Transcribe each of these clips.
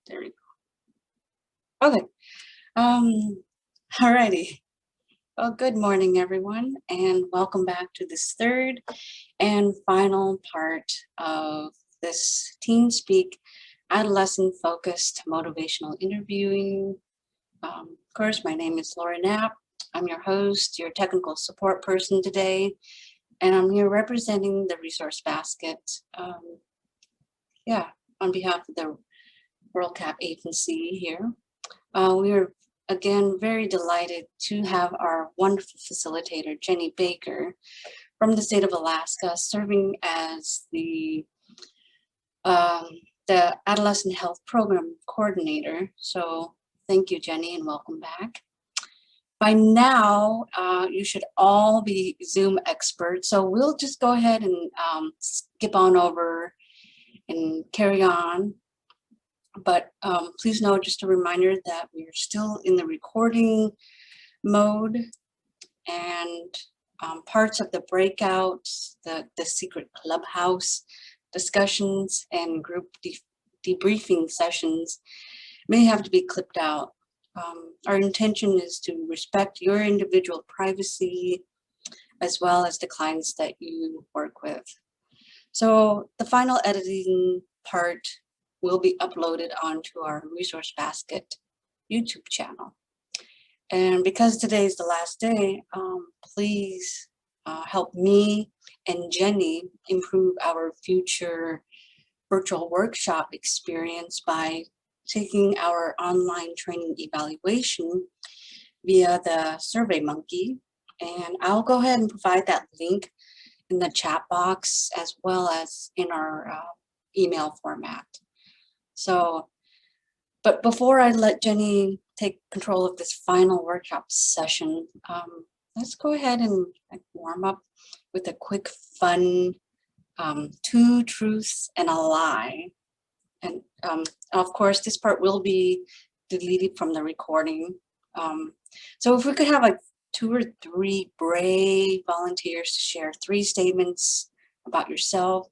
There we go. Okay. Um, Alrighty. Well, good morning, everyone, and welcome back to this third and final part of this Teen Speak adolescent focused motivational interviewing. Of course, my name is Laura Knapp. I'm your host, your technical support person today, and I'm here representing the Resource Basket. On behalf of the World Cap Agency here. We are again very delighted to have our wonderful facilitator, Jenny Baker, from the state of Alaska, serving as the Adolescent Health Program Coordinator. So thank you, Jenny, and welcome back. By now, you should all be Zoom experts. So we'll just go ahead and skip on over and carry on. But please know, just a reminder that we're still in the recording mode, and parts of the breakouts, the secret clubhouse discussions and group debriefing sessions may have to be clipped out. Our intention is to respect your individual privacy as well as the clients that you work with. So the final editing part will be uploaded onto our Resource Basket YouTube channel. And because today is the last day, please help me and Jenny improve our future virtual workshop experience by taking our online training evaluation via the SurveyMonkey. And I'll go ahead and provide that link in the chat box as well as in our email format. So, but before I let Jenny take control of this final workshop session, let's go ahead and warm up with a quick, fun 2 truths and a lie. And of course, this part will be deleted from the recording. So if we could have like 2 or 3 brave volunteers to share 3 statements about yourself.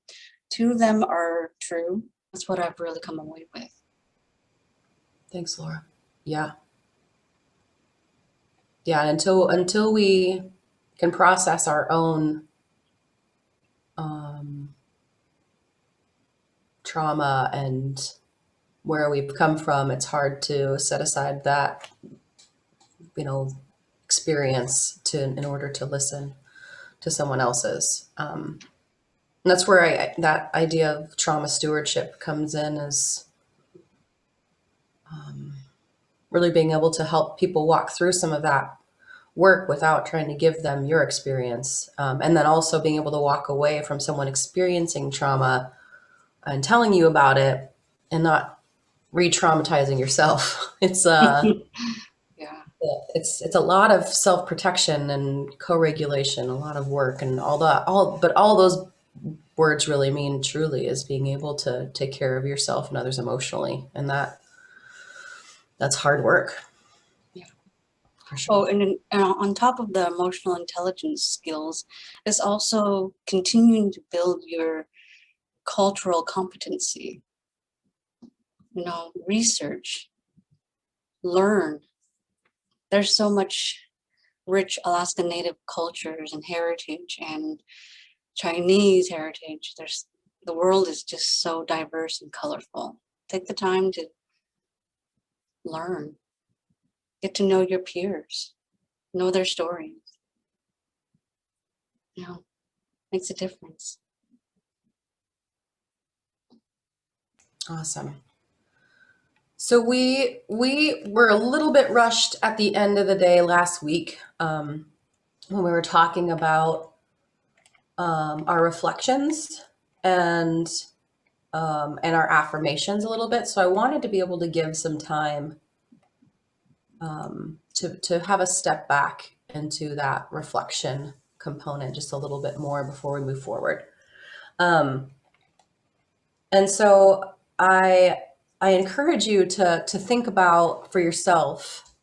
2 of them are true. That's what I've really come away with. Thanks, Laura. Yeah. And until we can process our own trauma and where we've come from, it's hard to set aside that, experience in order to listen to someone else's. And that's where that idea of trauma stewardship comes in, is really being able to help people walk through some of that work without trying to give them your experience. And then also being able to walk away from someone experiencing trauma and telling you about it and not re-traumatizing yourself. It's it's a lot of self-protection and co-regulation, a lot of work, and but all those words really mean truly is being able to take care of yourself and others emotionally. And that's hard work. Yeah. For sure. Oh, and then, on top of the emotional intelligence skills, is also continuing to build your cultural competency. Research, learn. There's so much rich Alaska Native cultures and heritage and Chinese heritage. The world is just so diverse and colorful. Take the time to learn. Get to know your peers. Know their stories. Makes a difference. Awesome. So we were a little bit rushed at the end of the day last week when we were talking about our reflections and our affirmations a little bit. So I wanted to be able to give some time to have a step back into that reflection component just a little bit more before we move forward. And so I encourage you to think about for yourself,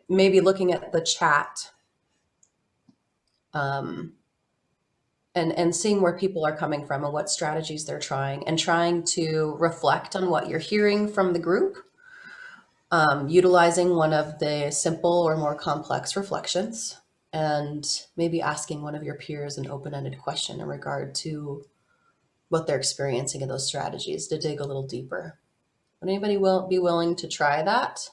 maybe looking at the chat, and seeing where people are coming from and what strategies they're trying, and trying to reflect on what you're hearing from the group, utilizing one of the simple or more complex reflections, and maybe asking one of your peers an open-ended question in regard to what they're experiencing in those strategies to dig a little deeper. Would anybody be willing to try that?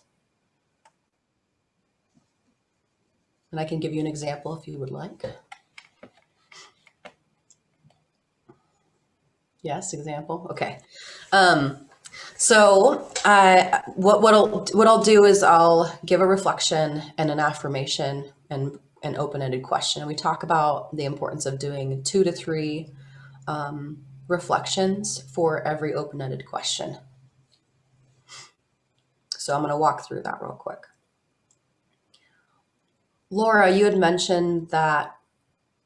And I can give you an example if you would like. Yes, example. Okay. So what I'll do is I'll give a reflection and an affirmation and an open-ended question. We talk about the importance of doing 2 to 3 reflections for every open-ended question. So I'm going to walk through that real quick. Laura, you had mentioned that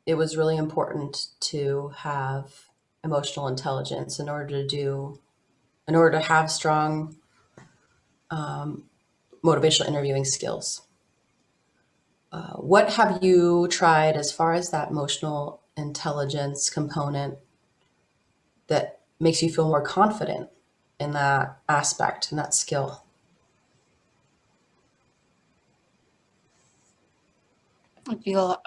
it was really important to have emotional intelligence in order to have strong motivational interviewing skills. What have you tried as far as that emotional intelligence component that makes you feel more confident in that aspect and that skill? I feel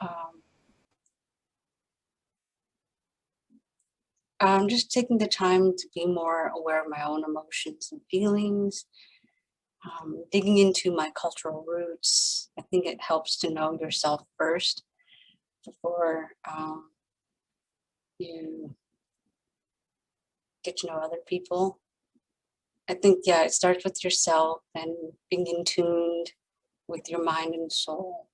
I'm just taking the time to be more aware of my own emotions and feelings, digging into my cultural roots. I think it helps to know yourself first before you get to know other people. I think, yeah, it starts with yourself and being in tune with your mind and soul.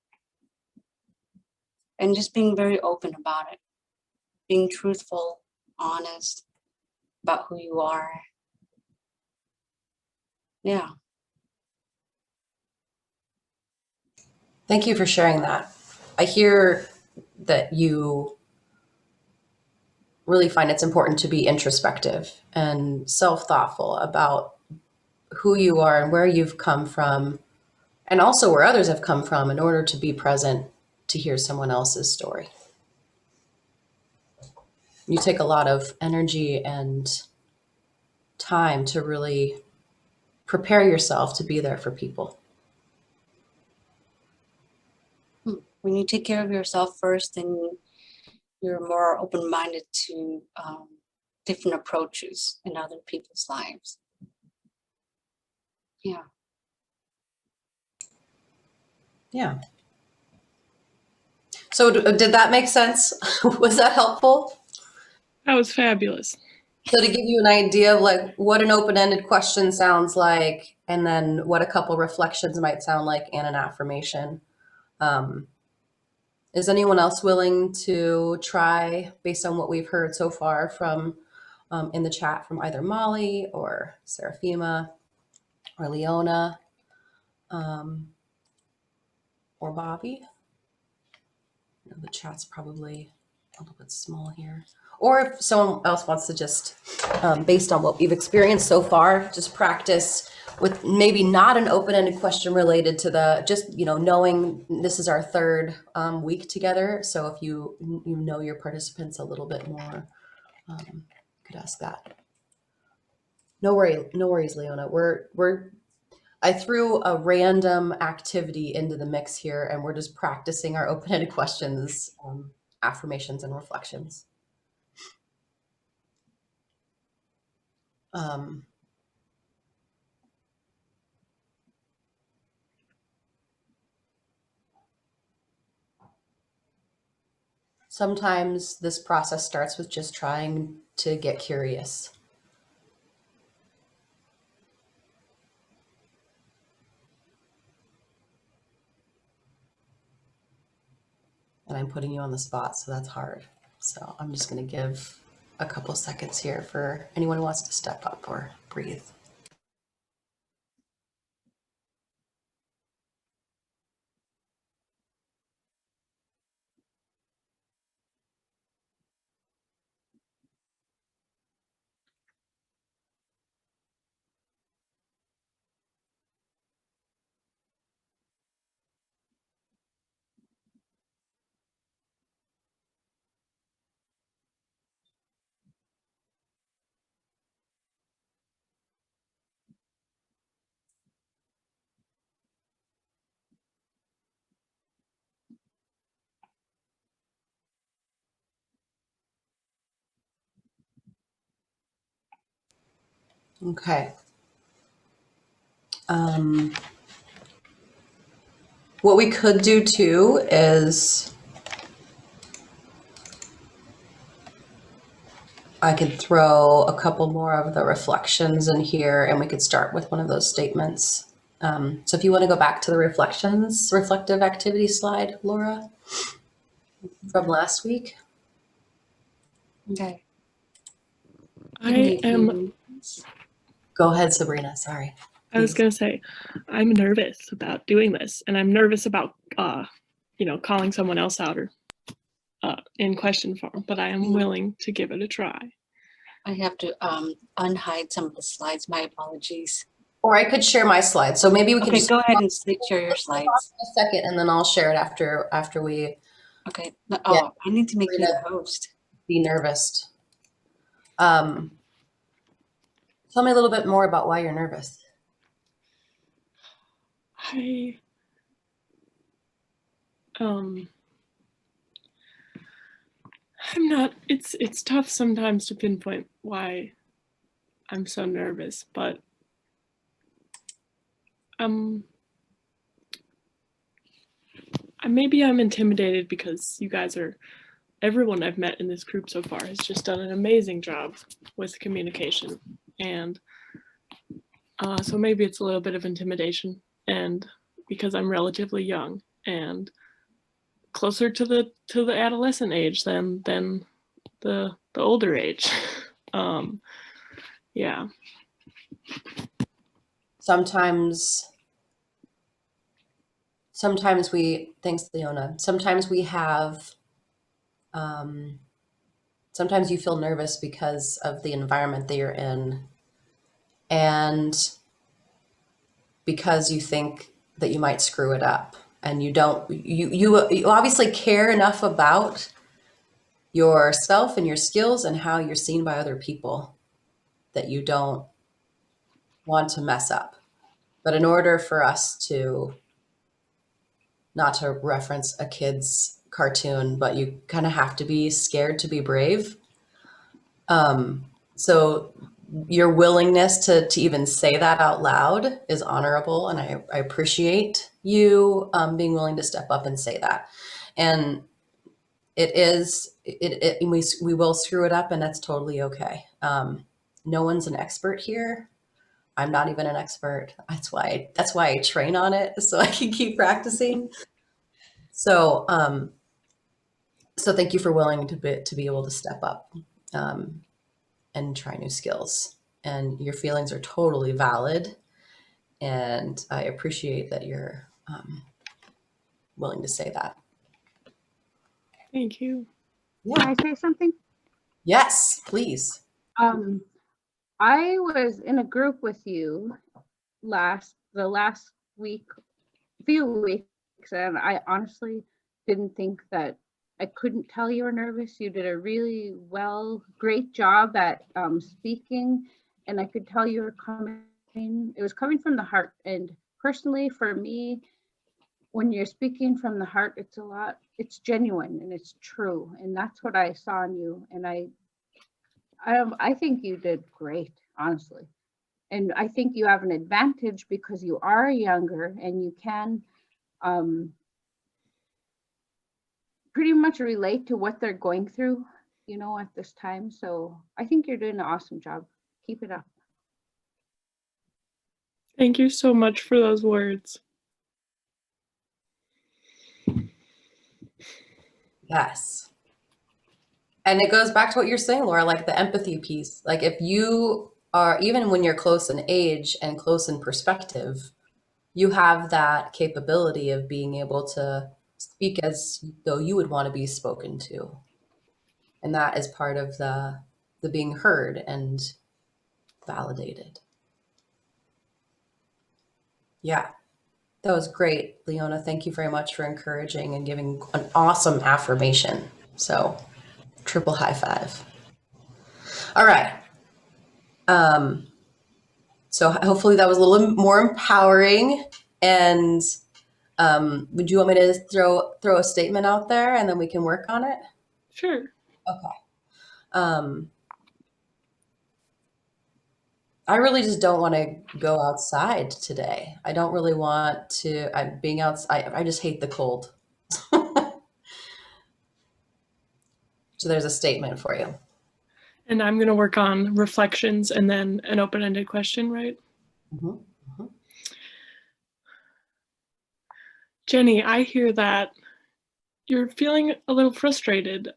And just being very open about it, being truthful, honest about who you are. Yeah. Thank you for sharing that. I hear that you really find it's important to be introspective and self-thoughtful about who you are and where you've come from, and also where others have come from, in order to be present to hear someone else's story. You take a lot of energy and time to really prepare yourself to be there for people. When you take care of yourself first, then you're more open-minded to different approaches in other people's lives. Yeah. Yeah. So did that make sense? Was that helpful? That was fabulous. So to give you an idea of like what an open-ended question sounds like, and then what a couple reflections might sound like, and an affirmation. Is anyone else willing to try based on what we've heard so far from in the chat from either Molly or Seraphima or Leona or Bobby? The chat's probably a little bit small here. Or if someone else wants to just, based on what we've experienced so far, just practice with maybe not an open-ended question related to the, just, knowing this is our third week together. So if you know your participants a little bit more, you could ask that. No worries, Leona. I threw a random activity into the mix here, and we're just practicing our open-ended questions, affirmations, and reflections. Sometimes this process starts with just trying to get curious. And I'm putting you on the spot, so that's hard. So I'm just going to give a couple seconds here for anyone who wants to step up or breathe. Okay. What we could do too is I could throw a couple more of the reflections in here and we could start with one of those statements. So if you want to go back to the reflective activity slide, Laura, from last week. Okay. I am, Go ahead, Sabrina. Sorry. I was going to say, I'm nervous about doing this, and I'm nervous about, calling someone else out or in question form, but I am willing to give it a try. I have to unhide some of the slides. My apologies. Or I could share my slides. So maybe we can just go ahead and share your slides. A second, and then I'll share it after we. Okay. Oh, I need to make you the host. Be nervous. Tell me a little bit more about why you're nervous. I'm not, it's tough sometimes to pinpoint why I'm so nervous, but maybe I'm intimidated because everyone I've met in this group so far has just done an amazing job with communication, and so maybe it's a little bit of intimidation, and because I'm relatively young and closer to the adolescent age than the older age. Yeah. Sometimes thanks, Leona. Sometimes we have, sometimes you feel nervous because of the environment that you're in and because you think that you might screw it up, and you obviously care enough about yourself and your skills and how you're seen by other people that you don't want to mess up. But in order for us to, not to reference a kid's cartoon, but you kind of have to be scared to be brave. So your willingness to even say that out loud is honorable, and I appreciate you being willing to step up and say that. And we will screw it up, and that's totally okay. No one's an expert here. I'm not even an expert. That's why I train on it, so I can keep practicing. So so thank you for willing to be able to step up and try new skills. And your feelings are totally valid, and I appreciate that you're willing to say that. Thank you. Yeah. Can I say something? Yes, please. I was in a group with you the last few weeks, and I honestly didn't think that I couldn't tell you were nervous. You did a really great job at speaking, and I could tell you were it was coming from the heart. And personally, for me, when you're speaking from the heart, it's genuine and it's true. And that's what I saw in you. And I think you did great, honestly. And I think you have an advantage because you are younger and you can pretty much relate to what they're going through, at this time. So I think you're doing an awesome job. Keep it up. Thank you so much for those words. Yes. And it goes back to what you're saying, Laura, like the empathy piece. Like if you are, even when you're close in age and close in perspective, you have that capability of being able to speak as though you would want to be spoken to. And that is part of the being heard and validated. Yeah, that was great, Leona. Thank you very much for encouraging and giving an awesome affirmation. So triple high five. All right. So hopefully that was a little more empowering. And would you want me to throw a statement out there and then we can work on it? Sure. Okay. I really just don't want to go outside today. I don't really want to. I'm being outside. I just hate the cold. So there's a statement for you. And I'm going to work on reflections and then an open-ended question, right? Mm-hmm. Jenny, I hear that you're feeling a little frustrated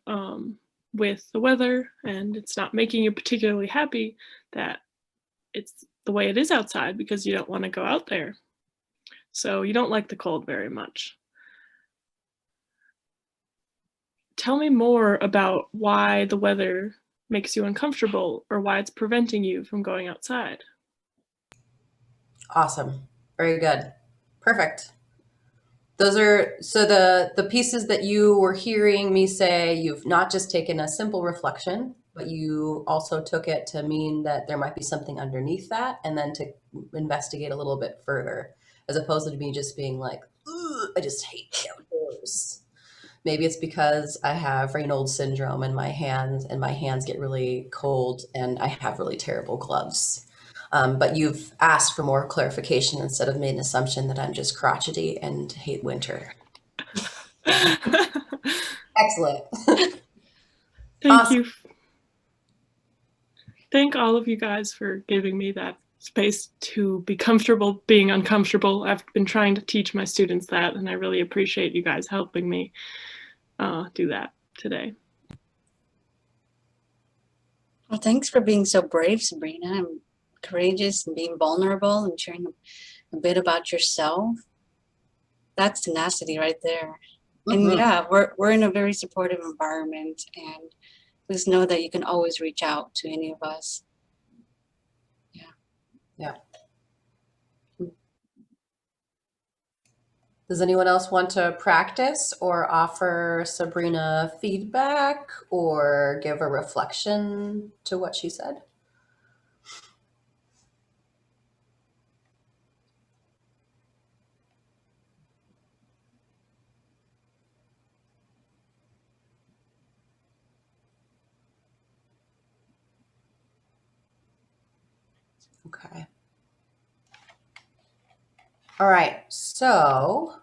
with the weather and it's not making you particularly happy that it's the way it is outside because you don't want to go out there. So you don't like the cold very much. Tell me more about why the weather makes you uncomfortable or why it's preventing you from going outside. Awesome. Very good. Perfect. Those are so the pieces that you were hearing me say. You've not just taken a simple reflection, but you also took it to mean that there might be something underneath that, and then to investigate a little bit further, as opposed to me just being like, "Ugh, I just hate the outdoors." Maybe it's because I have Raynaud's syndrome in my hands, and my hands get really cold, and I have really terrible gloves. But you've asked for more clarification instead of made an assumption that I'm just crotchety and hate winter. Excellent. Thank Awesome. you. Thank all of you guys for giving me that space to be comfortable being uncomfortable. I've been trying to teach my students that, and I really appreciate you guys helping me do that today. Well, thanks for being so brave, Sabrina, and courageous and being vulnerable and sharing a bit about yourself. That's tenacity right there. And yeah, we're in a very supportive environment, and please know that you can always reach out to any of us. Yeah. Does anyone else want to practice or offer Sabrina feedback or give a reflection to what she said? Okay. All right. So,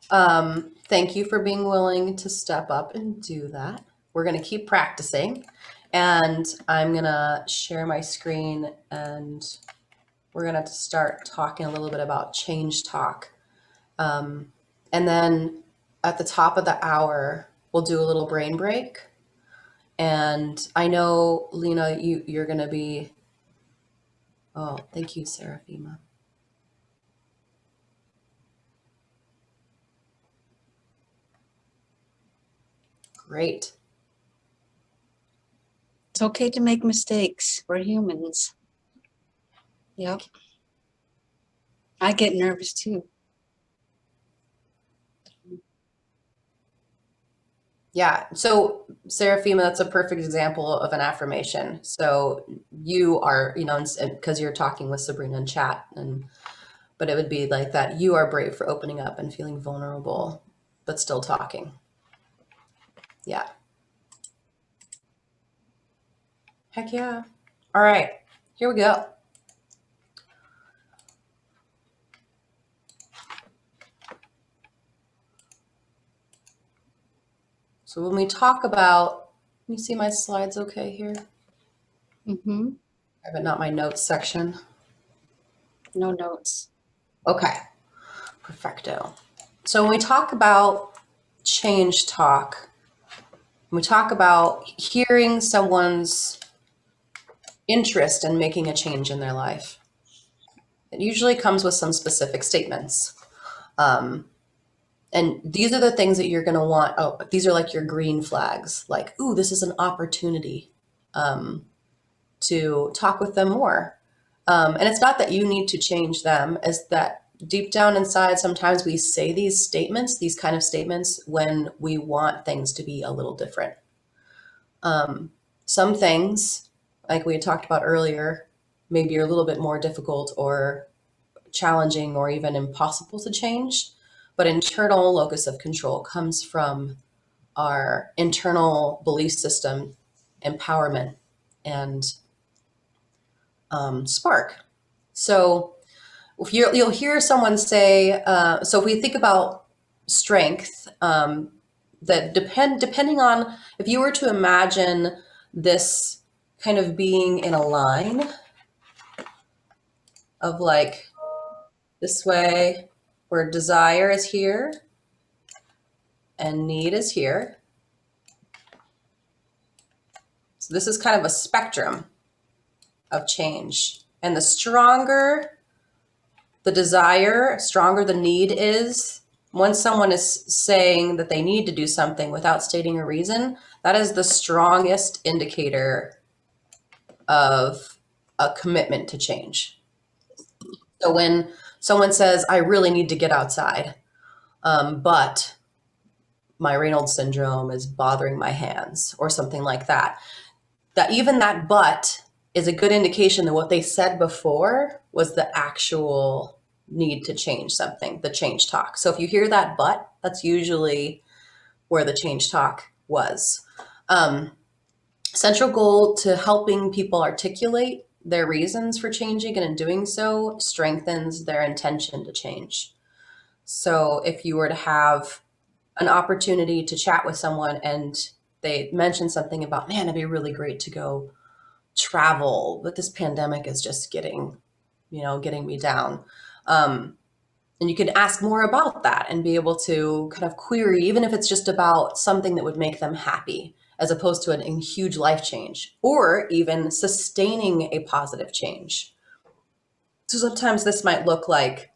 thank you for being willing to step up and do that. We're going to keep practicing, and I'm going to share my screen, and we're going to start talking a little bit about change talk. And then at the top of the hour, we'll do a little brain break. And I know, Lena, you're going to be, oh, thank you, Seraphima. Great. It's okay to make mistakes. We're humans. Yep. I get nervous too. Yeah. So Seraphima, that's a perfect example of an affirmation. So you are, because you're talking with Sabrina in chat, but it would be like that. You are brave for opening up and feeling vulnerable, but still talking. Yeah. Heck yeah. All right, here we go. So when we talk about, can you see my slides okay here? Mm-hmm. But not my notes section. No notes. Okay, perfecto. So when we talk about change talk, when we talk about hearing someone's interest in making a change in their life, it usually comes with some specific statements. And these are the things that you're going to want. Oh, these are like your green flags, like, ooh, this is an opportunity to talk with them more. And it's not that you need to change them, it's that deep down inside, sometimes we say these statements, these kind of statements, when we want things to be a little different. Some things, like we had talked about earlier, maybe are a little bit more difficult or challenging or even impossible to change. But internal locus of control comes from our internal belief system, empowerment, and spark. So if you'll hear someone say, so if we think about strength, that depending on, if you were to imagine this kind of being in a line of like this way, where desire is here and need is here. So this is kind of a spectrum of change. And the stronger the desire, stronger the need is, once someone is saying that they need to do something without stating a reason, that is the strongest indicator of a commitment to change. So when someone says, I really need to get outside, but my Raynaud's syndrome is bothering my hands or something like that, that even that but is a good indication that what they said before was the actual need to change something, the change talk. So if you hear that but, that's usually where the change talk was. Central goal to helping people articulate their reasons for changing, and in doing so strengthens their intention to change. So if you were to have an opportunity to chat with someone and they mention something about, man, it'd be really great to go travel, but this pandemic is just getting me down. And you can ask more about that and be able to kind of query, even if it's just about something that would make them happy, as opposed to a huge life change, or even sustaining a positive change. So sometimes this might look like,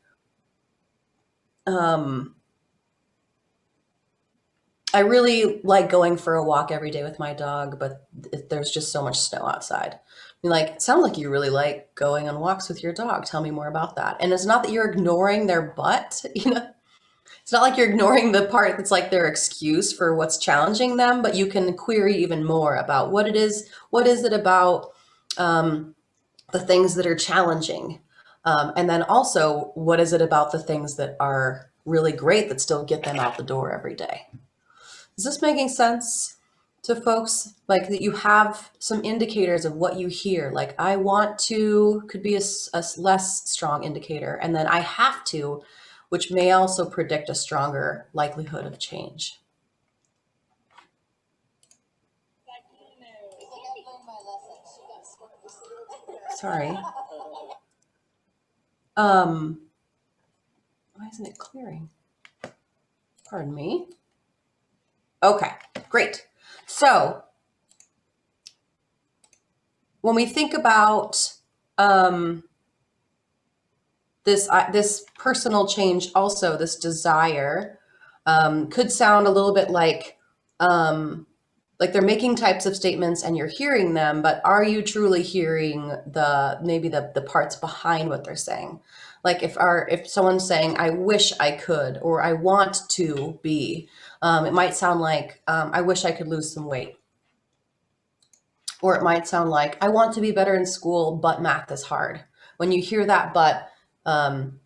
I really like going for a walk every day with my dog, but there's just so much snow outside. I mean, like, it sounds like you really like going on walks with your dog. Tell me more about that. And it's not that you're ignoring their butt, it's not like you're ignoring the part that's like their excuse for what's challenging them, but you can query even more about what it is it about the things that are challenging. And then also, what is it about the things that are really great that still get them out the door every day? Is this making sense to folks? Like, that you have some indicators of what you hear, like I want to could be a less strong indicator, and then I have to, which may also predict a stronger likelihood of change. Sorry. Why isn't it clearing? Pardon me. Okay, great. So when we think about this personal change, also this desire could sound a little bit like they're making types of statements and you're hearing them, but are you truly hearing maybe the parts behind what they're saying? Like if someone's saying, I wish I could, or I want to be, it might sound like, I wish I could lose some weight. Or it might sound like, I want to be better in school, but math is hard. When you hear that but,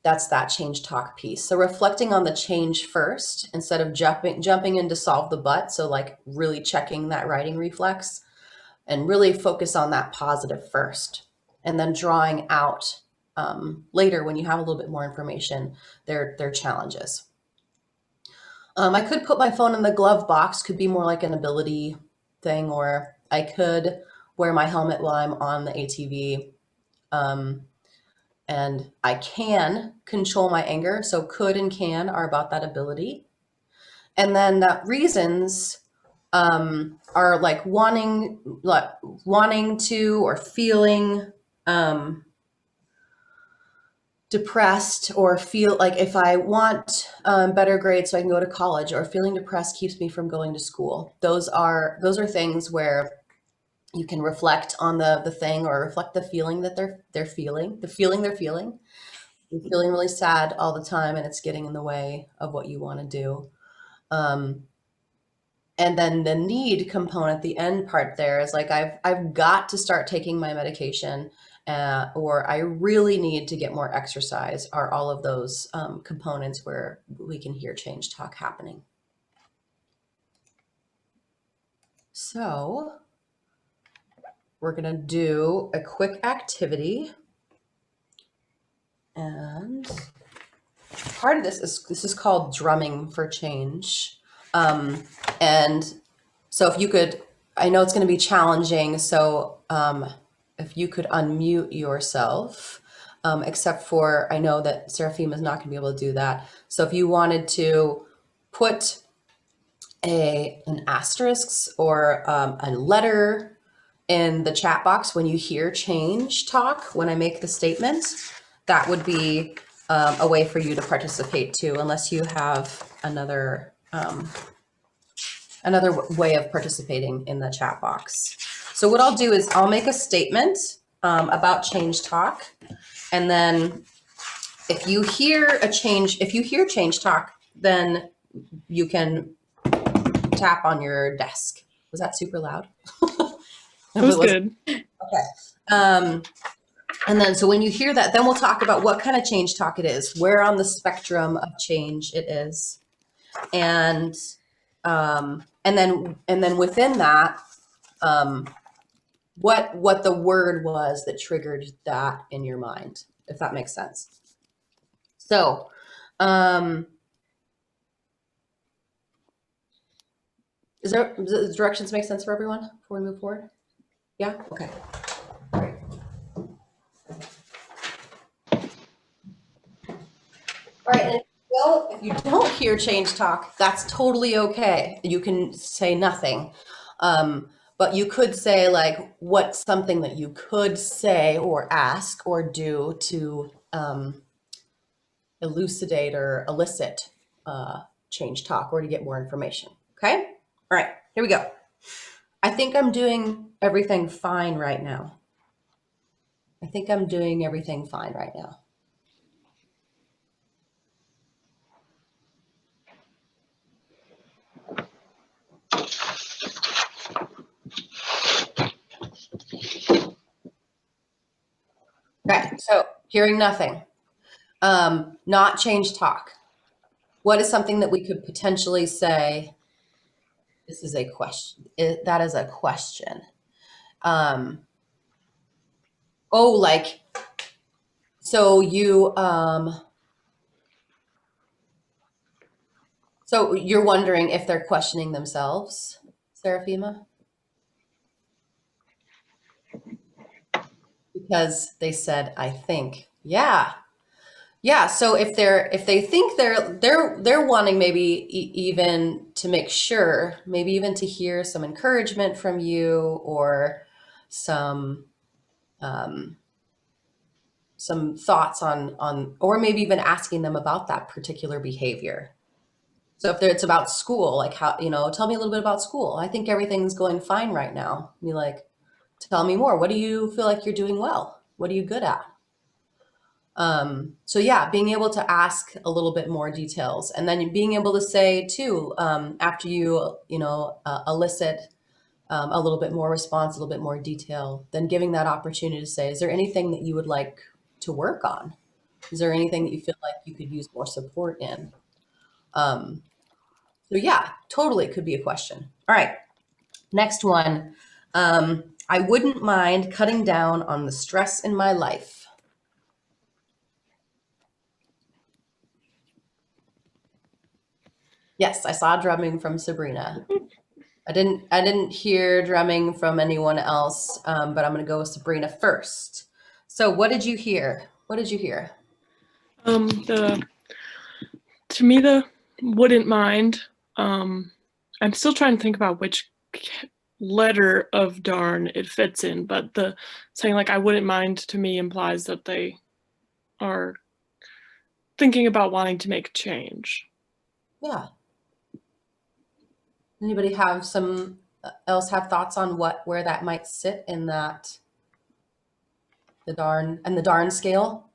that's that change talk piece. So reflecting on the change first, instead of jumping in to solve the but. So like really checking that writing reflex, and really focus on that positive first, and then drawing out later, when you have a little bit more information, their challenges. I could put my phone in the glove box, could be more like an ability thing, or I could wear my helmet while I'm on the ATV. And I can control my anger. So could and can are about that ability. And then reasons are like wanting to, or feeling depressed, or feel like if I want better grades so I can go to college, or feeling depressed keeps me from going to school. Those are things where you can reflect on the thing, or reflect the feeling that they're feeling, they're feeling. You're feeling really sad all the time, and it's getting in the way of what you want to do. And then the need component, the end part there, is like, I've got to start taking my medication, or I really need to get more exercise, are all of those components where we can hear change talk happening. So we're gonna do a quick activity. And part of this is called drumming for change. And so if you could, I know it's going to be challenging. So if you could unmute yourself, except for, I know that Seraphim is not going to be able to do that. So if you wanted to put an asterisk or a letter in the chat box when you hear change talk, when I make the statement, that would be a way for you to participate too, unless you have another way of participating in the chat box. So what I'll do is I'll make a statement about change talk, and then if you hear change talk, then you can tap on your desk. Was that super loud? It was good. Okay. And then, so when you hear that, then we'll talk about what kind of change talk it is, where on the spectrum of change it is, and then within that, what the word was that triggered that in your mind, if that makes sense. So, does the directions make sense for everyone before we move forward? Yeah. Okay. All right, and if you don't hear change talk, that's totally okay. You can say nothing. But you could say, like, what's something that you could say or ask or do to elucidate or elicit change talk or to get more information. Okay? All right, here we go. I think I'm doing everything fine right now. I think I'm doing everything fine right now. Okay, so hearing nothing, not change talk. What is something that we could potentially say? This is a question. That is a question. Oh, like, so you, so you're wondering if they're questioning themselves, Seraphima? Because they said, I think. Yeah. Yeah. So if they think they're wanting maybe even to make sure, maybe even to hear some encouragement from you or some thoughts on, or maybe even asking them about that particular behavior. So if it's about school, like how, tell me a little bit about school. I think everything's going fine right now. Be like, tell me more. What do you feel like you're doing well? What are you good at? So yeah, being able to ask a little bit more details, and then being able to say too, after you, elicit a little bit more response, a little bit more detail, then giving that opportunity to say, is there anything that you would like to work on? Is there anything that you feel like you could use more support in? So yeah, totally could be a question. All right, next one. I wouldn't mind cutting down on the stress in my life. Yes, I saw drumming from Sabrina. I didn't hear drumming from anyone else, but I'm going to go with Sabrina first. So what did you hear? What did you hear? To me, the wouldn't mind. I'm still trying to think about which letter of darn it fits in, but the saying like I wouldn't mind to me implies that they are thinking about wanting to make change. Yeah. Anybody have else have thoughts on where that might sit in that the darn scale?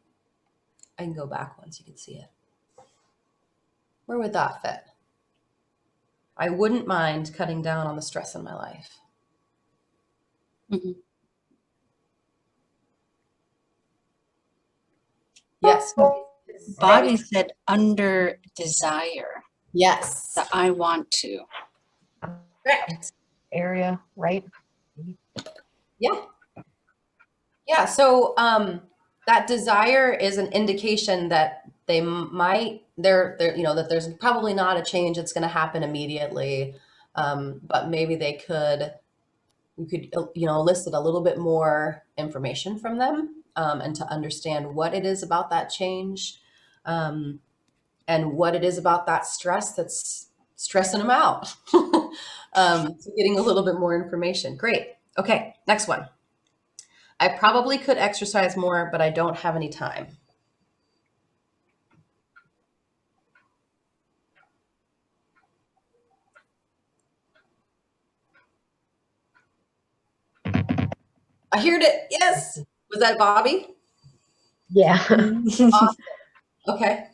I can go back once you can see it. Where would that fit? I wouldn't mind cutting down on the stress in my life. Mm-hmm. Yes. Body said under desire. Yes. That I want to. Correct. Area, right? Yeah. Yeah, so that desire is an indication that they might they're that there's probably not a change that's going to happen immediately, but maybe we could elicit a little bit more information from them, and to understand what it is about that change, um, and what it is about that stress that's stressing them out. So getting a little bit more information. Great. Okay, next one. I probably could exercise more, but I don't have any time. I heard it. Yes. Was that Bobby? Yeah. Awesome. Okay.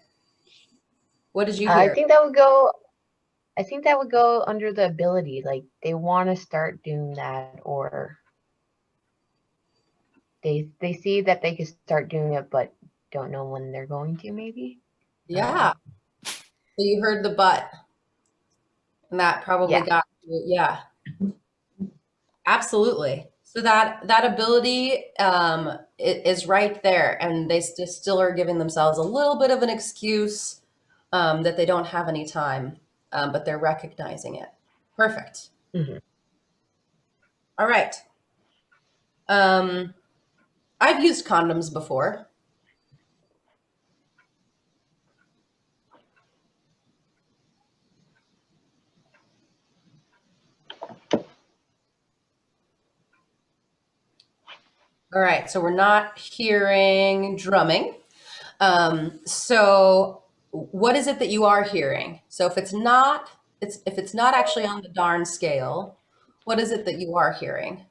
What did you I hear? think that would go under the ability. Like they want to start doing that, or they see that they could start doing it, but don't know when they're going to. Maybe. Yeah. So you heard the but, and that probably Yeah. got you. Yeah. Absolutely. So that ability is right there, and they still are giving themselves a little bit of an excuse, that they don't have any time, but they're recognizing it. Perfect. Mhm. All right. I've used condoms before. All right, so we're not hearing drumming. So what is it that you are hearing? So if it's not actually on the darn scale, what is it that you are hearing?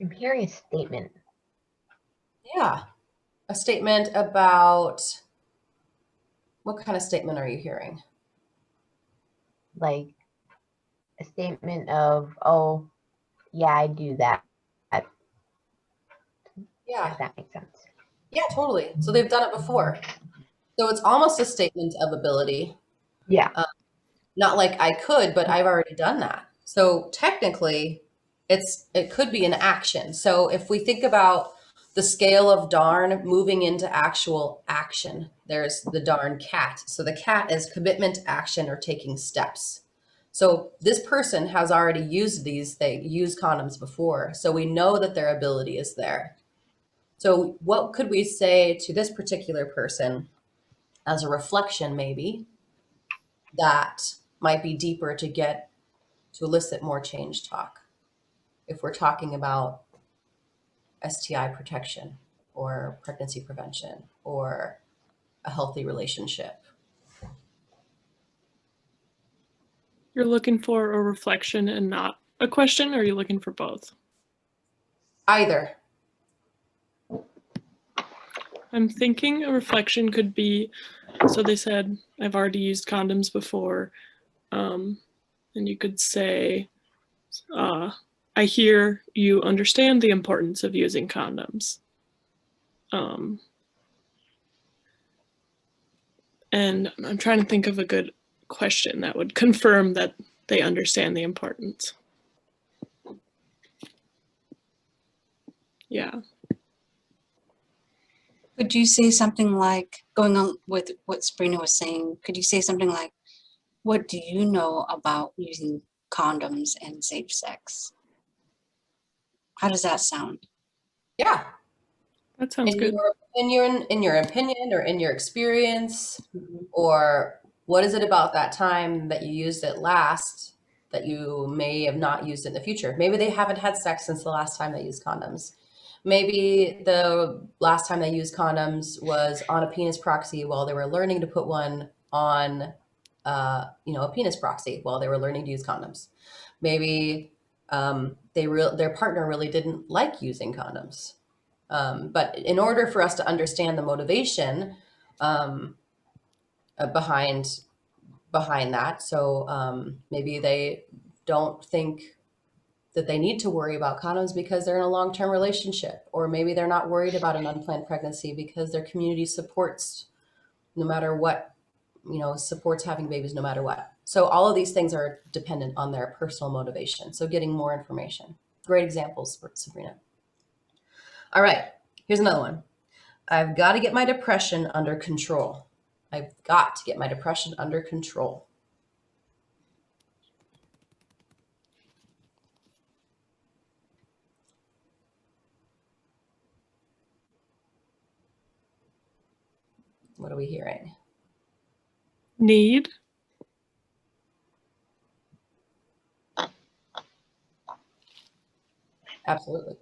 I'm hearing a statement. Yeah, a statement about, what kind of statement are you hearing? Like a statement of, "Oh, yeah, I do that." Yeah, If that makes sense. yeah, totally. So they've done it before. So it's almost a statement of ability. Yeah. Not like I could, but I've already done that. So technically, it could be an action. So if we think about the scale of darn moving into actual action, there's the darn cat. So the cat is commitment, action, or taking steps. So this person has already used they used condoms before. So we know that their ability is there. So what could we say to this particular person as a reflection, maybe, that might be deeper to elicit more change talk if we're talking about STI protection or pregnancy prevention or a healthy relationship? You're looking for a reflection and not a question, or are you looking for both? Either. I'm thinking a reflection could be, so they said, I've already used condoms before. And you could say, I hear you understand the importance of using condoms. And I'm trying to think of a good question that would confirm that they understand the importance. Yeah. Could you say something like, going on with what Sabrina was saying, could you say something like, what do you know about using condoms and safe sex? How does that sound? Yeah. That sounds good. In your opinion or in your experience, or what is it about that time that you used it last that you may have not used it in the future? Maybe they haven't had sex since the last time they used condoms. Maybe the last time they used condoms was on a penis proxy while they were learning to put one on, a penis proxy while they were learning to use condoms. Maybe their partner really didn't like using condoms. But in order for us to understand the motivation behind that, so maybe they don't think that they need to worry about condoms because they're in a long-term relationship, or maybe they're not worried about an unplanned pregnancy because their community supports no matter what, supports having babies no matter what. So all of these things are dependent on their personal motivation. So getting more information. Great examples, Sabrina. All right, here's another one. I've got to get my depression under control. I've got to get my depression under control. What are we hearing? Need. Absolutely.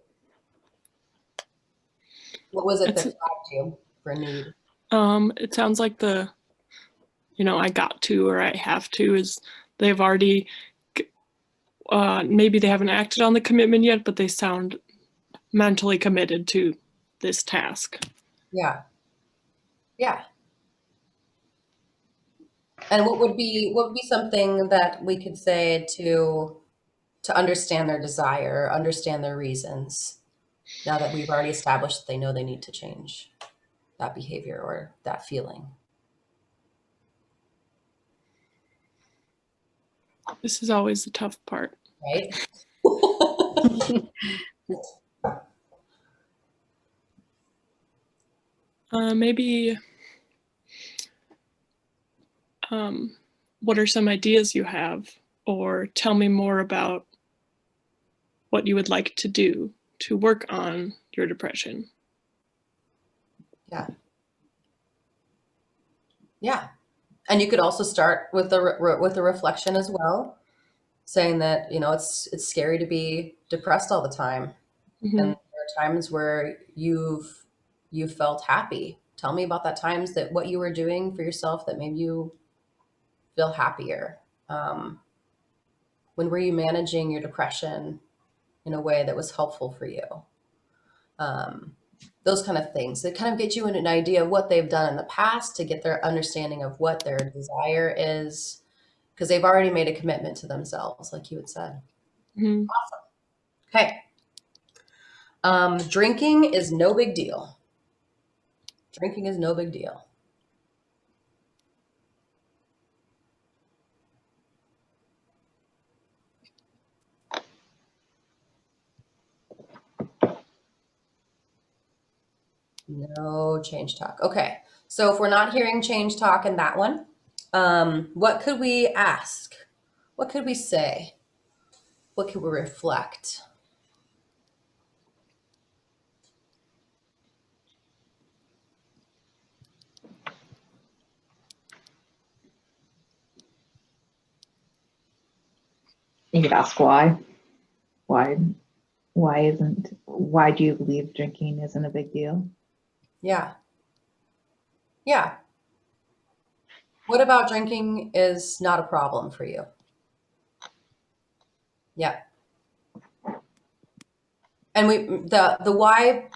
What was it It's- that flagged you for need? It sounds like the, I got to or I have to is they've already, maybe they haven't acted on the commitment yet, but they sound mentally committed to this task. Yeah. Yeah. And what would be something that we could say to understand their desire, understand their reasons, now that we've already established that they know they need to change that behavior or that feeling? This is always the tough part. Right? Maybe, what are some ideas you have? Or tell me more about what you would like to do to work on your depression. Yeah. Yeah. And you could also start with the reflection as well, saying that, it's scary to be depressed all the time. Mm-hmm. And there are times where you've felt happy. Tell me about that times that what you were doing for yourself that made you feel happier. When were you managing your depression in a way that was helpful for you? Those kind of things that kind of get you an idea of what they've done in the past to get their understanding of what their desire is, because they've already made a commitment to themselves, like you had said. Mm-hmm. Awesome. Okay. Drinking is no big deal. Drinking is no big deal. No change talk. Okay. So if we're not hearing change talk in that one, what could we ask? What could we say? What could we reflect? You could ask why. Why do you believe drinking isn't a big deal? Yeah. Yeah. What about drinking is not a problem for you? Yeah. And the why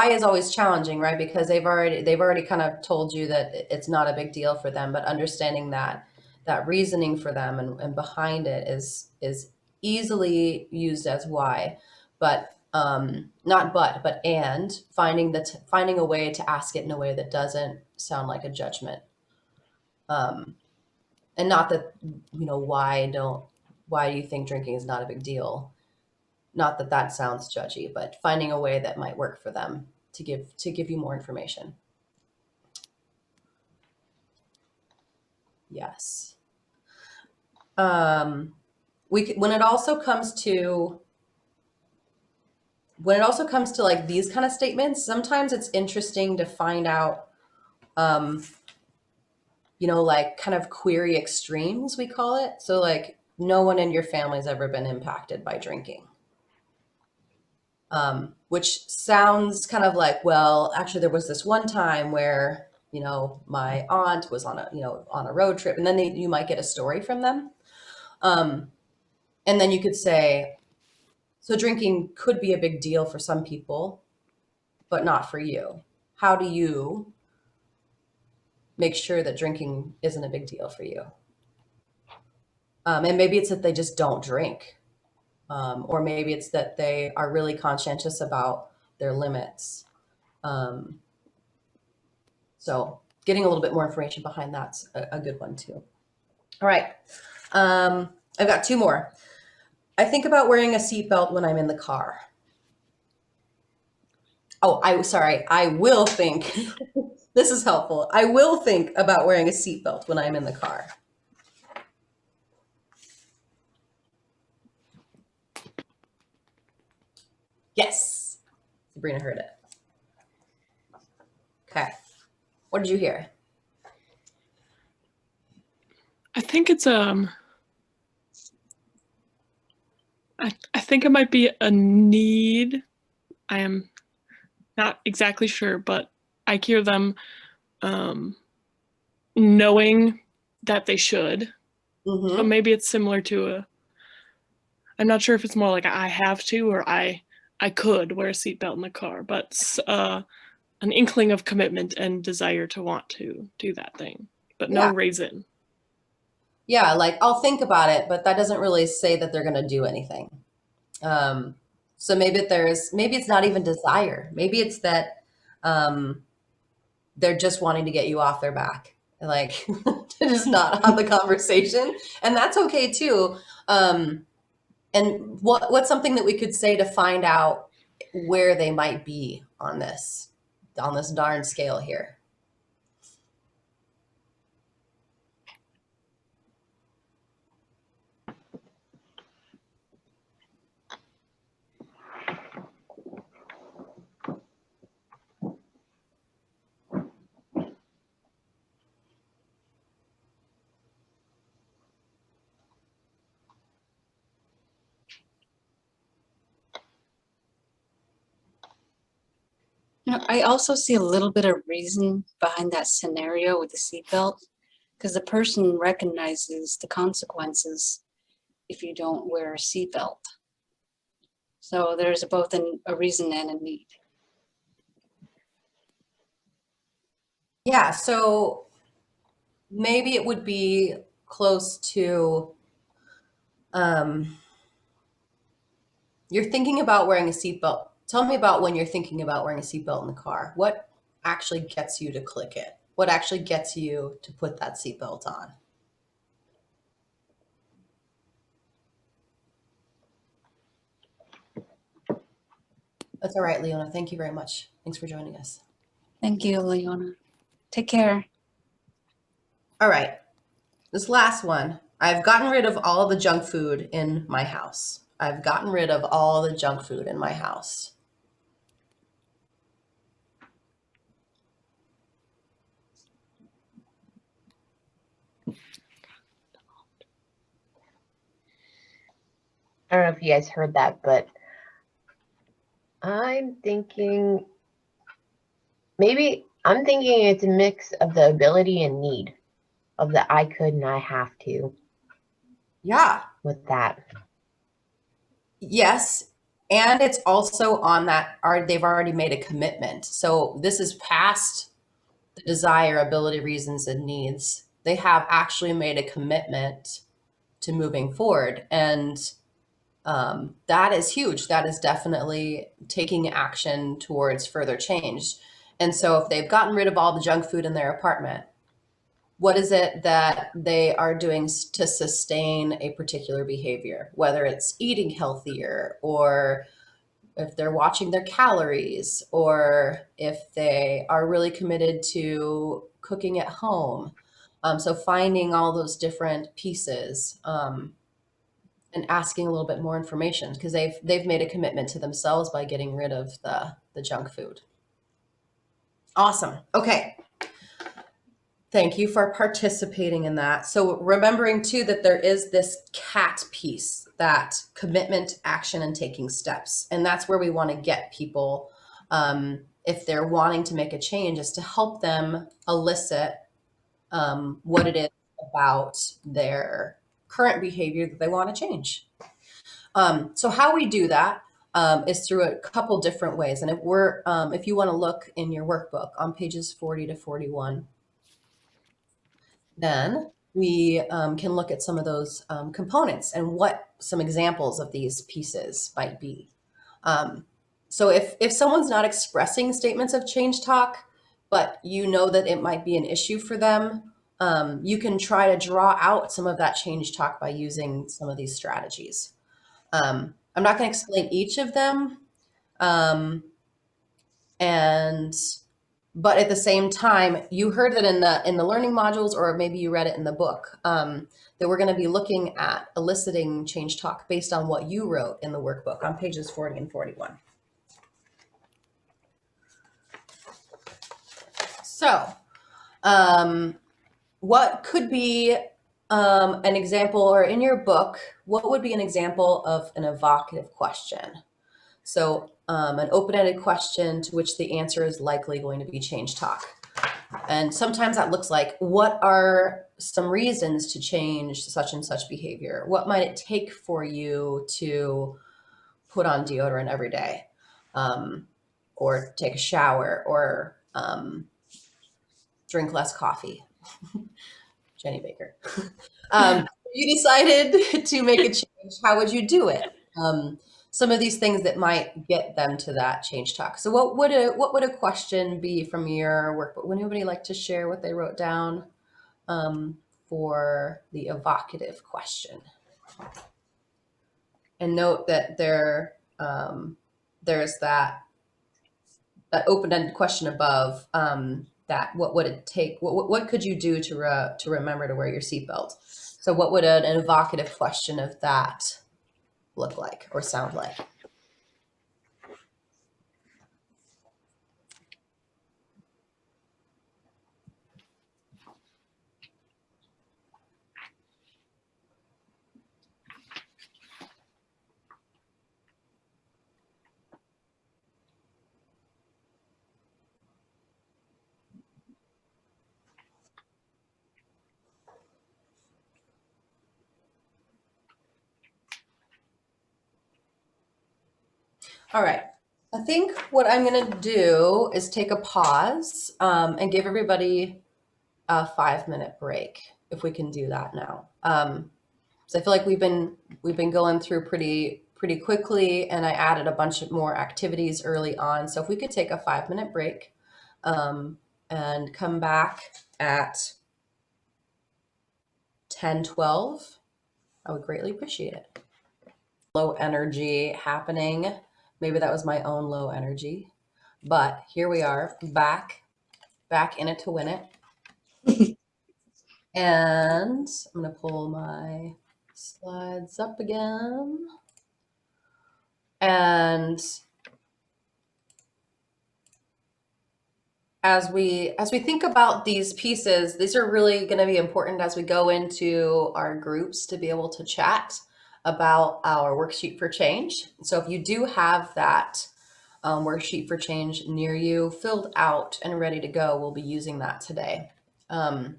is always challenging, right? Because they've already kind of told you that it's not a big deal for them, but understanding that reasoning for them and behind it is easily used as why, but not but and finding a way to ask it in a way that doesn't sound like a judgment. And not that, why do you think drinking is not a big deal? Not that that sounds judgy, but finding a way that might work for them to give you more information. Yes. When it also comes to like these kind of statements, sometimes it's interesting to find out, like kind of query extremes, we call it. So like no one in your family's ever been impacted by drinking. Which sounds kind of like, well, actually there was this one time where, my aunt was on a road trip, and then you might get a story from them. And then you could say, so drinking could be a big deal for some people, but not for you. How do you make sure that drinking isn't a big deal for you? And maybe it's that they just don't drink. Or maybe it's that they are really conscientious about their limits. So getting a little bit more information behind that's a good one too. All right. I've got two more. I think about wearing a seatbelt when I'm in the car. Oh, I will think, this is helpful. I will think about wearing a seatbelt when I'm in the car. Yes. Sabrina heard it. Okay. What did you hear? I think it's I think it might be a need. I am not exactly sure, but I hear them knowing that they should. Mm-hmm. So maybe it's similar to I'm not sure if it's more like I have to or I could wear a seatbelt in the car, but an inkling of commitment and desire to want to do that thing, but no Yeah. reason. Yeah, like I'll think about it, but that doesn't really say that they're going to do anything. So maybe it's not even desire. Maybe it's that they're just wanting to get you off their back, like to just not have the conversation, and that's okay too. And what's something that we could say to find out where they might be on this darn scale here? You know, I also see a little bit of reason behind that scenario with the seatbelt, because the person recognizes the consequences if you don't wear a seatbelt. So there's both a reason and a need. Yeah, so maybe it would be close to you're thinking about wearing a seatbelt. Tell me about when you're thinking about wearing a seatbelt in the car. What actually gets you to click it? What actually gets you to put that seatbelt on? That's all right, Leona. Thank you very much. Thanks for joining us. Thank you, Leona. Take care. All right. This last one. I've gotten rid of all the junk food in my house. I've gotten rid of all the junk food in my house. I don't know if you guys heard that, but I'm thinking it's a mix of the ability and need of the I could and I have to Yeah. with that. Yes. And it's also on that, they've already made a commitment. So this is past the desire, ability, reasons, and needs. They have actually made a commitment to moving forward. And that is huge. That is definitely taking action towards further change. And so if they've gotten rid of all the junk food in their apartment, what is it that they are doing to sustain a particular behavior, whether it's eating healthier, or if they're watching their calories, or if they are really committed to cooking at home. So finding all those different pieces and asking a little bit more information, because they've made a commitment to themselves by getting rid of the junk food. Awesome. Okay. Thank you for participating in that. So remembering too that there is this CAT piece, that commitment, action, and taking steps. And that's where we want to get people, if they're wanting to make a change, is to help them elicit what it is about their current behavior that they want to change. So how we do that is through a couple different ways. And if you want to look in your workbook on pages 40 to 41, then we can look at some of those components and what some examples of these pieces might be. So if someone's not expressing statements of change talk, but you know that it might be an issue for them, you can try to draw out some of that change talk by using some of these strategies. I'm not going to explain each of them. But at the same time, you heard that in the learning modules, or maybe you read it in the book, that we're going to be looking at eliciting change talk based on what you wrote in the workbook on pages 40 and 41. So, what could be an example, or in your book, what would be an example of an evocative question? So an open-ended question to which the answer is likely going to be change talk. And sometimes that looks like, what are some reasons to change such and such behavior? What might it take for you to put on deodorant every day, or take a shower, or drink less coffee? Jenny Baker. You decided to make a change. How would you do it? Some of these things that might get them to that change talk. So what would a question be from your workbook? Would anybody like to share what they wrote down for the evocative question? And note that there's that open-ended question above, that what would it take? What could you do to remember to wear your seatbelt? So what would an evocative question of that look like or sound like? All right. I think what I'm going to do is take a pause and give everybody a 5-minute break, if we can do that now. So I feel like we've been going through pretty quickly, and I added a bunch of more activities early on. So if we could take a 5-minute break and come back at 10:12, I would greatly appreciate it. Low energy happening. Maybe that was my own low energy, but here we are, back in it to win it. And I'm going to pull my slides up again. And as we think about these pieces, these are really going to be important as we go into our groups to be able to chat about our worksheet for change. So if you do have that worksheet for change near you, filled out and ready to go, we'll be using that today in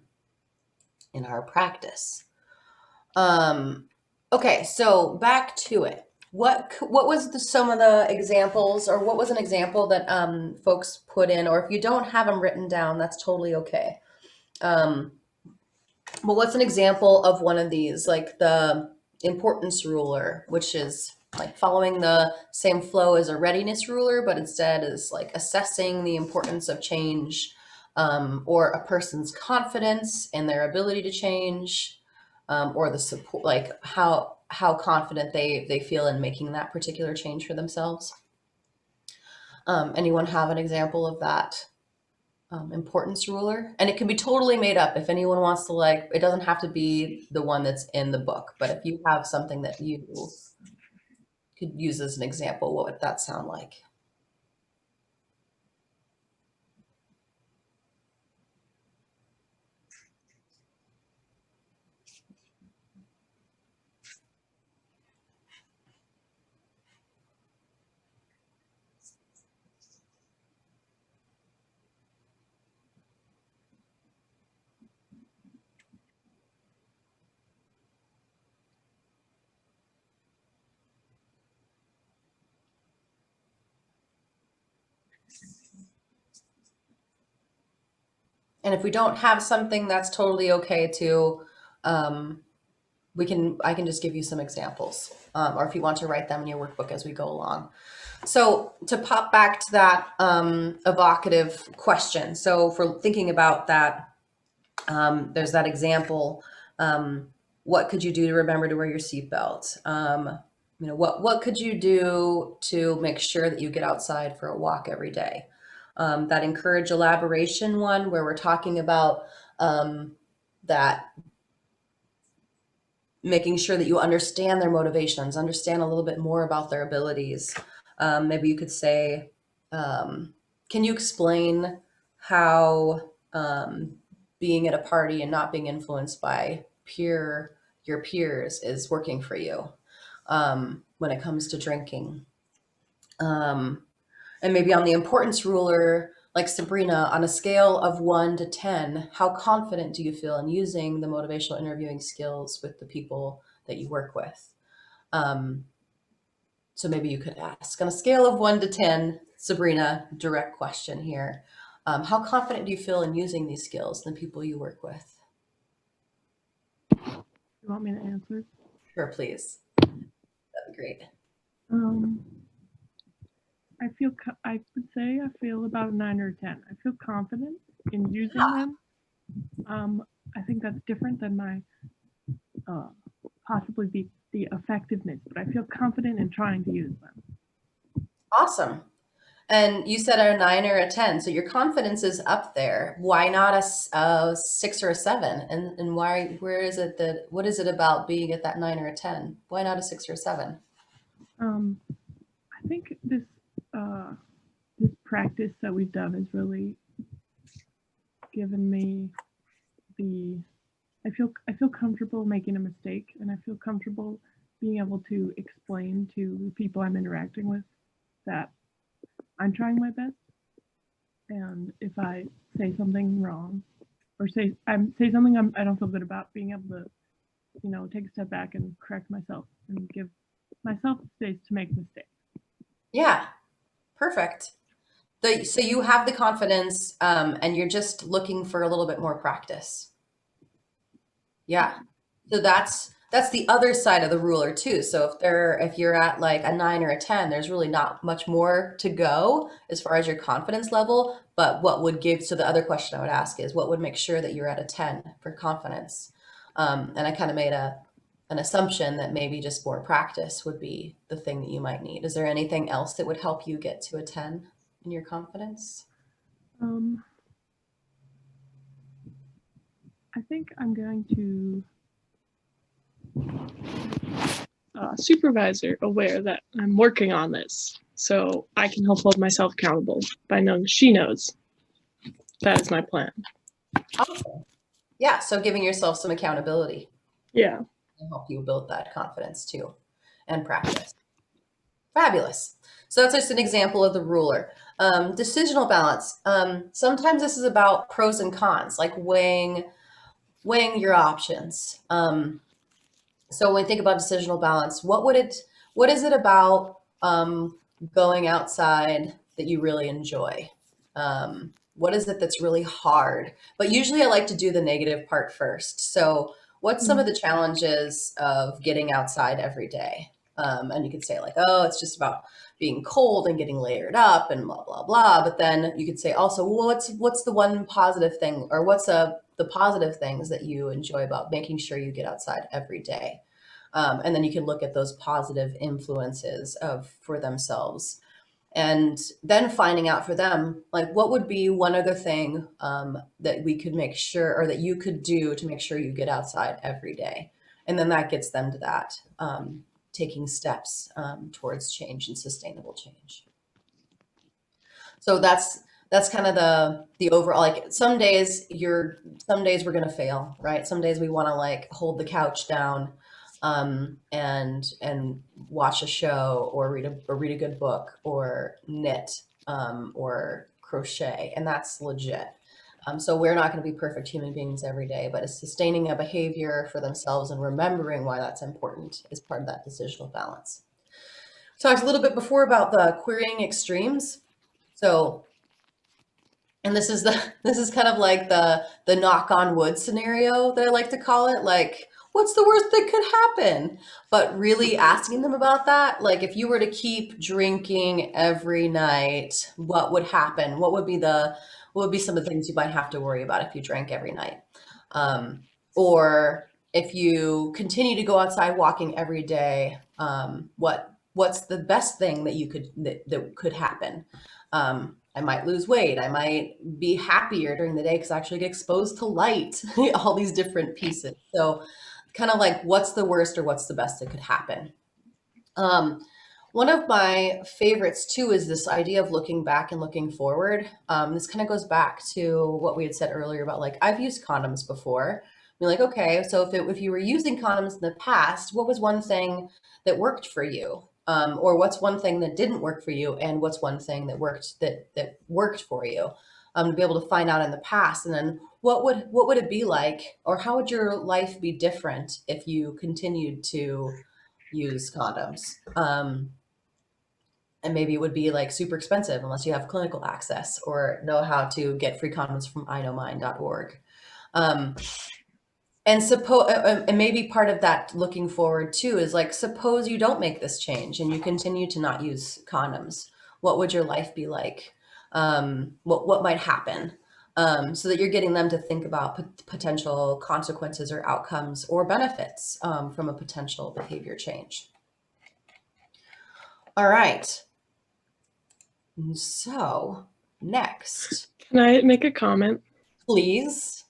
our practice. Okay, so back to it. What was some of the examples, or what was an example that folks put in? Or if you don't have them written down, that's totally okay. Well, what's an example of one of these, like the importance ruler, which is like following the same flow as a readiness ruler, but instead is like assessing the importance of change, or a person's confidence in their ability to change, or the support, like how confident they feel in making that particular change for themselves. Anyone have an example of that importance ruler? And it can be totally made up if anyone wants to, like, it doesn't have to be the one that's in the book, but if you have something that you could use as an example, what would that sound like? And if we don't have something, that's totally okay too. I can just give you some examples, or if you want to write them in your workbook as we go along. So to pop back to that evocative question. So for thinking about that There's that example. What could you do to remember to wear your seatbelt? What could you do to make sure that you get outside for a walk every day? That encourage elaboration one, where we're talking about that, making sure that you understand their motivations, understand a little bit more about their abilities. Maybe you could say, can you explain how being at a party and not being influenced by your peers is working for you when it comes to drinking? And maybe on the importance ruler, like Sabrina, on a scale of 1 to 10, how confident do you feel in using the motivational interviewing skills with the people that you work with? So maybe you could ask on a scale of 1 to 10, Sabrina, direct question here. How confident do you feel in using these skills in the people you work with? You want me to answer? Sure, please. That'd be great. I would say I feel about a 9 or a 10. I feel confident in using them. I think that's different than my possibly the effectiveness, but I feel confident in trying to use them. Awesome. And you said a 9 or a 10, so your confidence is up there. Why not a 6 or a 7? And why? What is it about being at that 9 or a 10? Why not a 6 or a 7? I think this practice that we've done has really given me I feel comfortable making a mistake, and I feel comfortable being able to explain to the people I'm interacting with that I'm trying my best. And if I say something wrong or say something I don't feel good about, being able to, take a step back and correct myself and give myself space to make mistakes. Yeah, perfect. So you have the confidence, and you're just looking for a little bit more practice. Yeah. So that's the other side of the ruler too. So if you're at like a 9 or a 10, there's really not much more to go as far as your confidence level. But so the other question I would ask is, what would make sure that you're at a 10 for confidence? And I kind of made an assumption that maybe just more practice would be the thing that you might need. Is there anything else that would help you get to a 10 in your confidence? I think I'm going to supervisor aware that I'm working on this, so I can help hold myself accountable by knowing she knows. That is my plan. Awesome. Yeah, so giving yourself some accountability. Yeah. Can help you build that confidence too, and practice. Fabulous. So that's just an example of the ruler. Decisional balance. Sometimes this is about pros and cons, like weighing your options. So when we think about decisional balance, what is it about going outside that you really enjoy? What is it that's really hard? But usually I like to do the negative part first. So what's some of the challenges of getting outside every day? And you could say like, oh, it's just about being cold and getting layered up and blah, blah, blah. But then you could say also, well, what's the one positive thing, or what's the positive things that you enjoy about making sure you get outside every day? And then you can look at those positive influences for themselves. And then finding out for them, like, what would be one other thing that we could make sure, or that you could do to make sure you get outside every day. And then that gets them to that, taking steps towards change and sustainable change. So that's kind of the overall, like some days we're going to fail, right? Some days we want to like hold the couch down and watch a show or read a good book or knit or crochet, and that's legit. So we're not going to be perfect human beings every day, but it's sustaining a behavior for themselves and remembering why that's important is part of that decisional balance. Talked a little bit before about the querying extremes. So, and this is kind of like the knock on wood scenario that I like to call it, like, what's the worst that could happen? But really asking them about that, like if you were to keep drinking every night, what would happen? What would be some of the things you might have to worry about if you drank every night? Or if you continue to go outside walking every day, what's the best thing that you could that could happen? I might lose weight. I might be happier during the day because I actually get exposed to light. All these different pieces. So, kind of like, what's the worst or what's the best that could happen? One of my favorites too is this idea of looking back and looking forward. This kind of goes back to what we had said earlier about, like, I've used condoms before. You're like, okay, so if you were using condoms in the past, what was one thing that worked for you? Or what's one thing that didn't work for you, and what's one thing that worked for you? To be able to find out in the past, and then what would it be like, or how would your life be different if you continued to use condoms? And maybe it would be like super expensive unless you have clinical access or know how to get free condoms from iknowmine.org. And maybe part of that looking forward too is like, suppose you don't make this change and you continue to not use condoms. What would your life be like? What might happen? So that you're getting them to think about potential consequences or outcomes or benefits from a potential behavior change. All right. So next, Can I make a comment? please.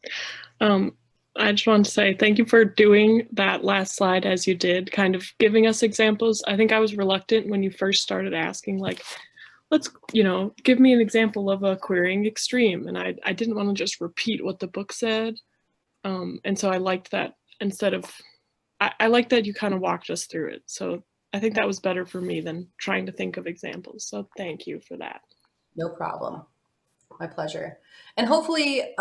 I just want to say thank you for doing that last slide as you did, kind of giving us examples. I think I was reluctant when you first started asking, like, let's, give me an example of a querying extreme. And I didn't want to just repeat what the book said. And so I liked that I liked that you kind of walked us through it. So I think that was better for me than trying to think of examples. So thank you for that. No problem. My pleasure. And hopefully,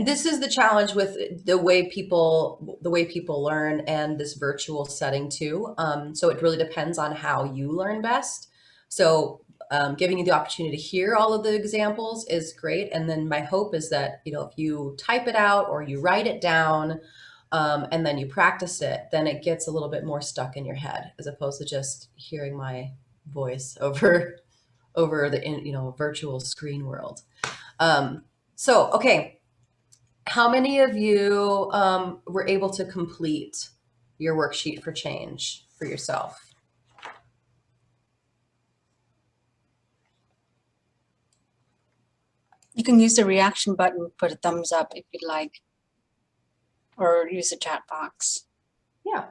this is the challenge with the way people learn and this virtual setting too. So it really depends on how you learn best. So giving you the opportunity to hear all of the examples is great. And then my hope is that, if you type it out or you write it down, and then you practice it, then it gets a little bit more stuck in your head as opposed to just hearing my voice over the virtual screen world. So, okay, how many of you were able to complete your worksheet for change for yourself? You can use the reaction button, put a thumbs up if you'd like, or use the chat box. Yeah.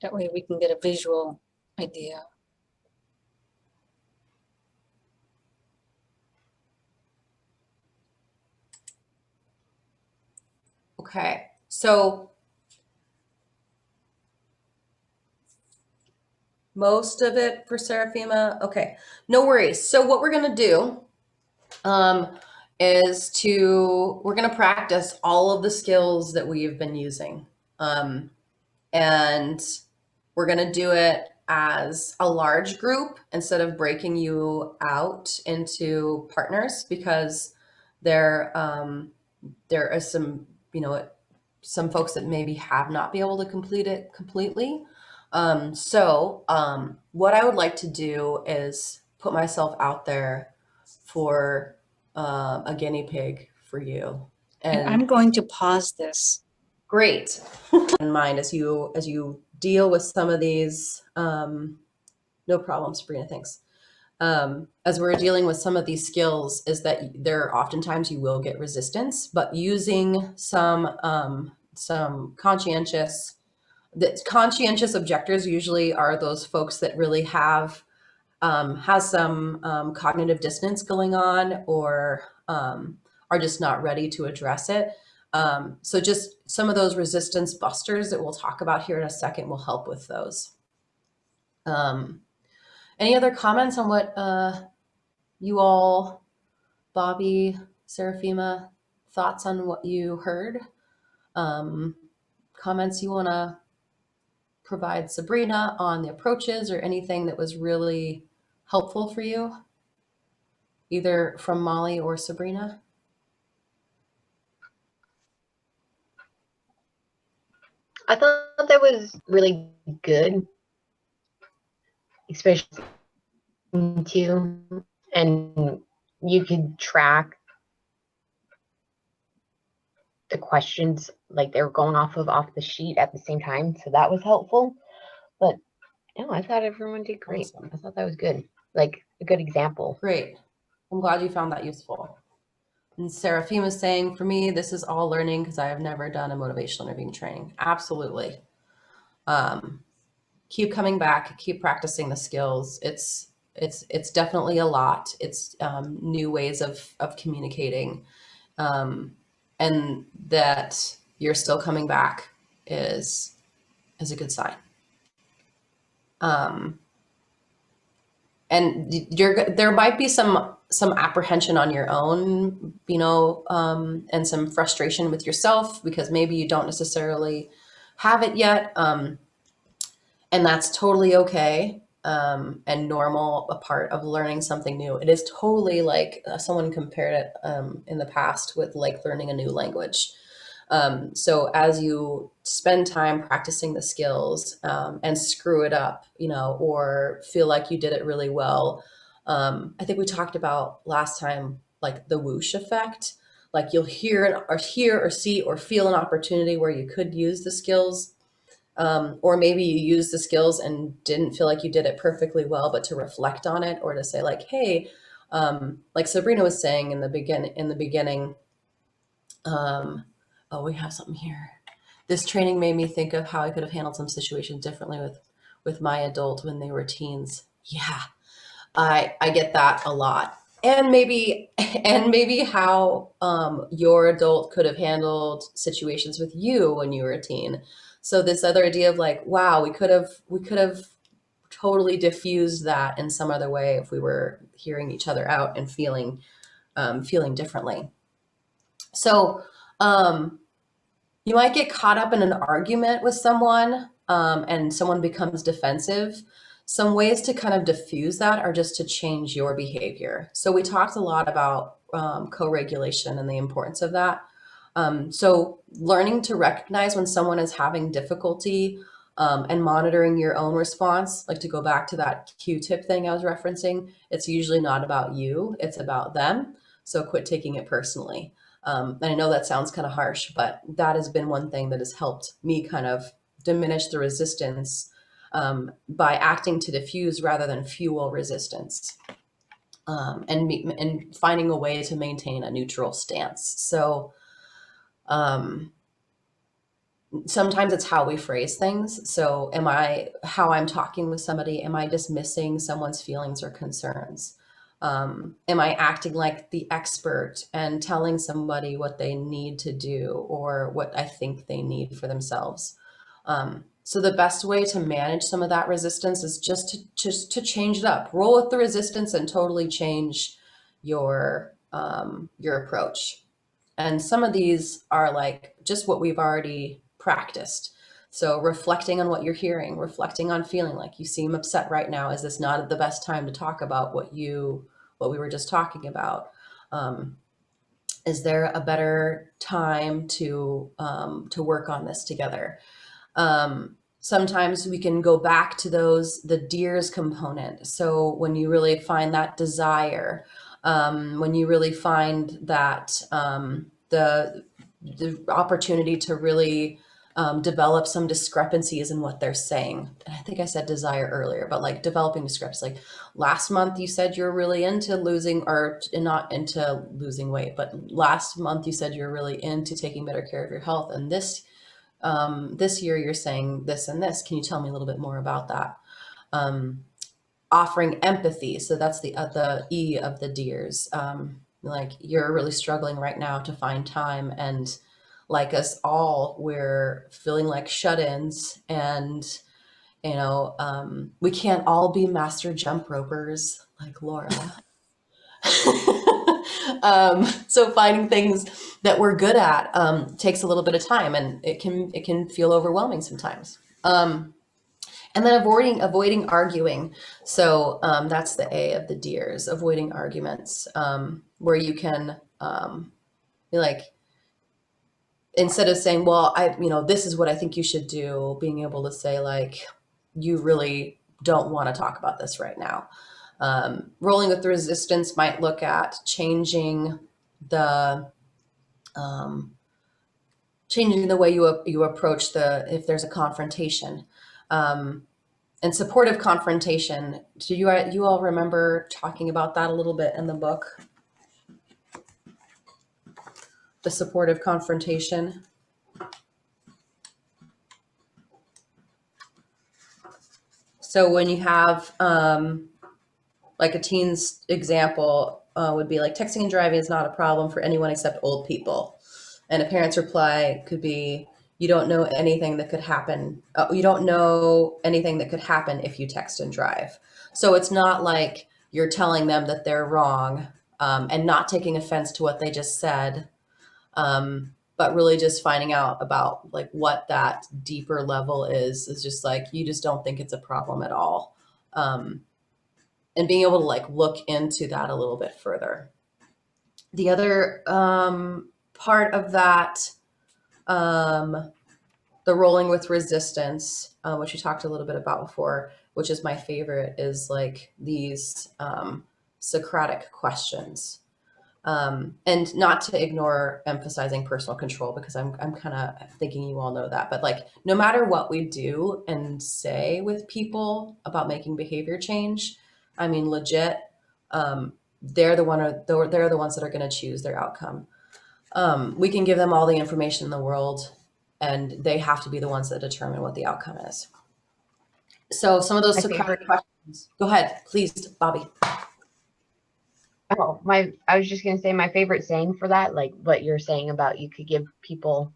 That way we can get a visual idea. Okay, so most of it for Seraphima. Okay, no worries. So what we're gonna do is we're gonna practice all of the skills that we have been using. And we're gonna do it as a large group instead of breaking you out into partners, because there are some folks that maybe have not been able to complete it completely. So what I would like to do is put myself out there for a guinea pig for you. And I'm going to pause this. Great. In mind as you deal with some of these, no problem, Sabrina, thanks. As we're dealing with some of these skills, is that there oftentimes you will get resistance, but using some conscientious objectors usually are those folks that really has some cognitive dissonance going on, or are just not ready to address it. So just some of those resistance busters that we'll talk about here in a second will help with those. Any other comments on what you all, Bobby, Seraphima, thoughts on what you heard? Comments you want to provide Sabrina on the approaches, or anything that was really helpful for you, either from Molly or Sabrina? I thought that was really good, especially too, and you could track the questions like they were going off the sheet at the same time. So that was helpful. But no, I thought everyone did great. Awesome. I thought that was good. Like a good example. Great. I'm glad you found that useful. And Seraphim is saying, for me, this is all learning because I have never done a motivational interviewing training. Absolutely. Keep coming back, keep practicing the skills. It's definitely a lot. It's new ways of communicating. And that you're still coming back is a good sign. And there might be some apprehension on your own, and some frustration with yourself because maybe you don't necessarily have it yet. And that's totally okay. And normal, a part of learning something new. It is totally like someone compared it in the past with like learning a new language. So as you spend time practicing the skills and screw it up, or feel like you did it really well, I think we talked about last time, like the whoosh effect. Like you'll hear or see or feel an opportunity where you could use the skills, or maybe you used the skills and didn't feel like you did it perfectly well, but to reflect on it or to say like, hey, like Sabrina was saying in the beginning. Oh, we have something here. This training made me think of how I could have handled some situations differently with my adult when they were teens. Yeah, I get that a lot. And maybe how your adult could have handled situations with you when you were a teen. So this other idea of like, wow, we could have totally diffused that in some other way if we were hearing each other out and feeling differently. So you might get caught up in an argument with someone, and someone becomes defensive. Some ways to kind of diffuse that are just to change your behavior. So we talked a lot about co-regulation and the importance of that. So learning to recognize when someone is having difficulty, and monitoring your own response, like to go back to that Q-tip thing I was referencing, it's usually not about you, it's about them. So quit taking it personally. And I know that sounds kind of harsh, but that has been one thing that has helped me kind of diminish the resistance, by acting to diffuse rather than fuel resistance, and finding a way to maintain a neutral stance. So sometimes it's how we phrase things. So how I'm talking with somebody, am I dismissing someone's feelings or concerns? Am I acting like the expert and telling somebody what they need to do or what I think they need for themselves? So the best way to manage some of that resistance is just to change it up, roll with the resistance and totally change your approach. And some of these are like just what we've already practiced. So reflecting on what you're hearing, reflecting on feeling like you seem upset right now. Is this not the best time to talk about what we were just talking about? Is there a better time to work on this together? Sometimes we can go back to the DEERS component. So when you really find that desire, when you really find that the opportunity to really develop some discrepancies in what they're saying. And I think I said desire earlier, but like developing discrepancies. Like last month you said you're really into losing, or not into losing weight, but last month you said you're really into taking better care of your health. And this year you're saying this and this. Can you tell me a little bit more about that? Offering empathy. So that's the E of the DEERS. Like you're really struggling right now to find time, and like us all, we're feeling like shut-ins, and we can't all be master jump ropers like Laura. So finding things that we're good at takes a little bit of time, and it can feel overwhelming sometimes. And then avoiding arguing. So that's the A of the DEERS, avoiding arguments, where you can be like, instead of saying, well, this is what I think you should do, being able to say like, you really don't want to talk about this right now. Rolling with the resistance might look at changing the way you approach if there's a confrontation. And supportive confrontation. Do you all remember talking about that a little bit in the book? The supportive confrontation. So when you have like a teen's example would be like, texting and driving is not a problem for anyone except old people. And a parent's reply could be, you don't know anything that could happen. You don't know anything that could happen if you text and drive. So it's not like you're telling them that they're wrong and not taking offense to what they just said, but really just finding out about like what that deeper level is just like, you just don't think it's a problem at all. And being able to like look into that a little bit further. The other part of that, the rolling with resistance, which we talked a little bit about before, which is my favorite, is like these Socratic questions. And not to ignore emphasizing personal control, because I'm kind of thinking you all know that, but like no matter what we do and say with people about making behavior change, I mean, legit, they're the ones that are going to choose their outcome. We can give them all the information in the world, and they have to be the ones that determine what the outcome is. So some of those Socratic questions. Go ahead, please, Bobby. Oh, I was just gonna say my favorite saying for that, like what you're saying about you could give people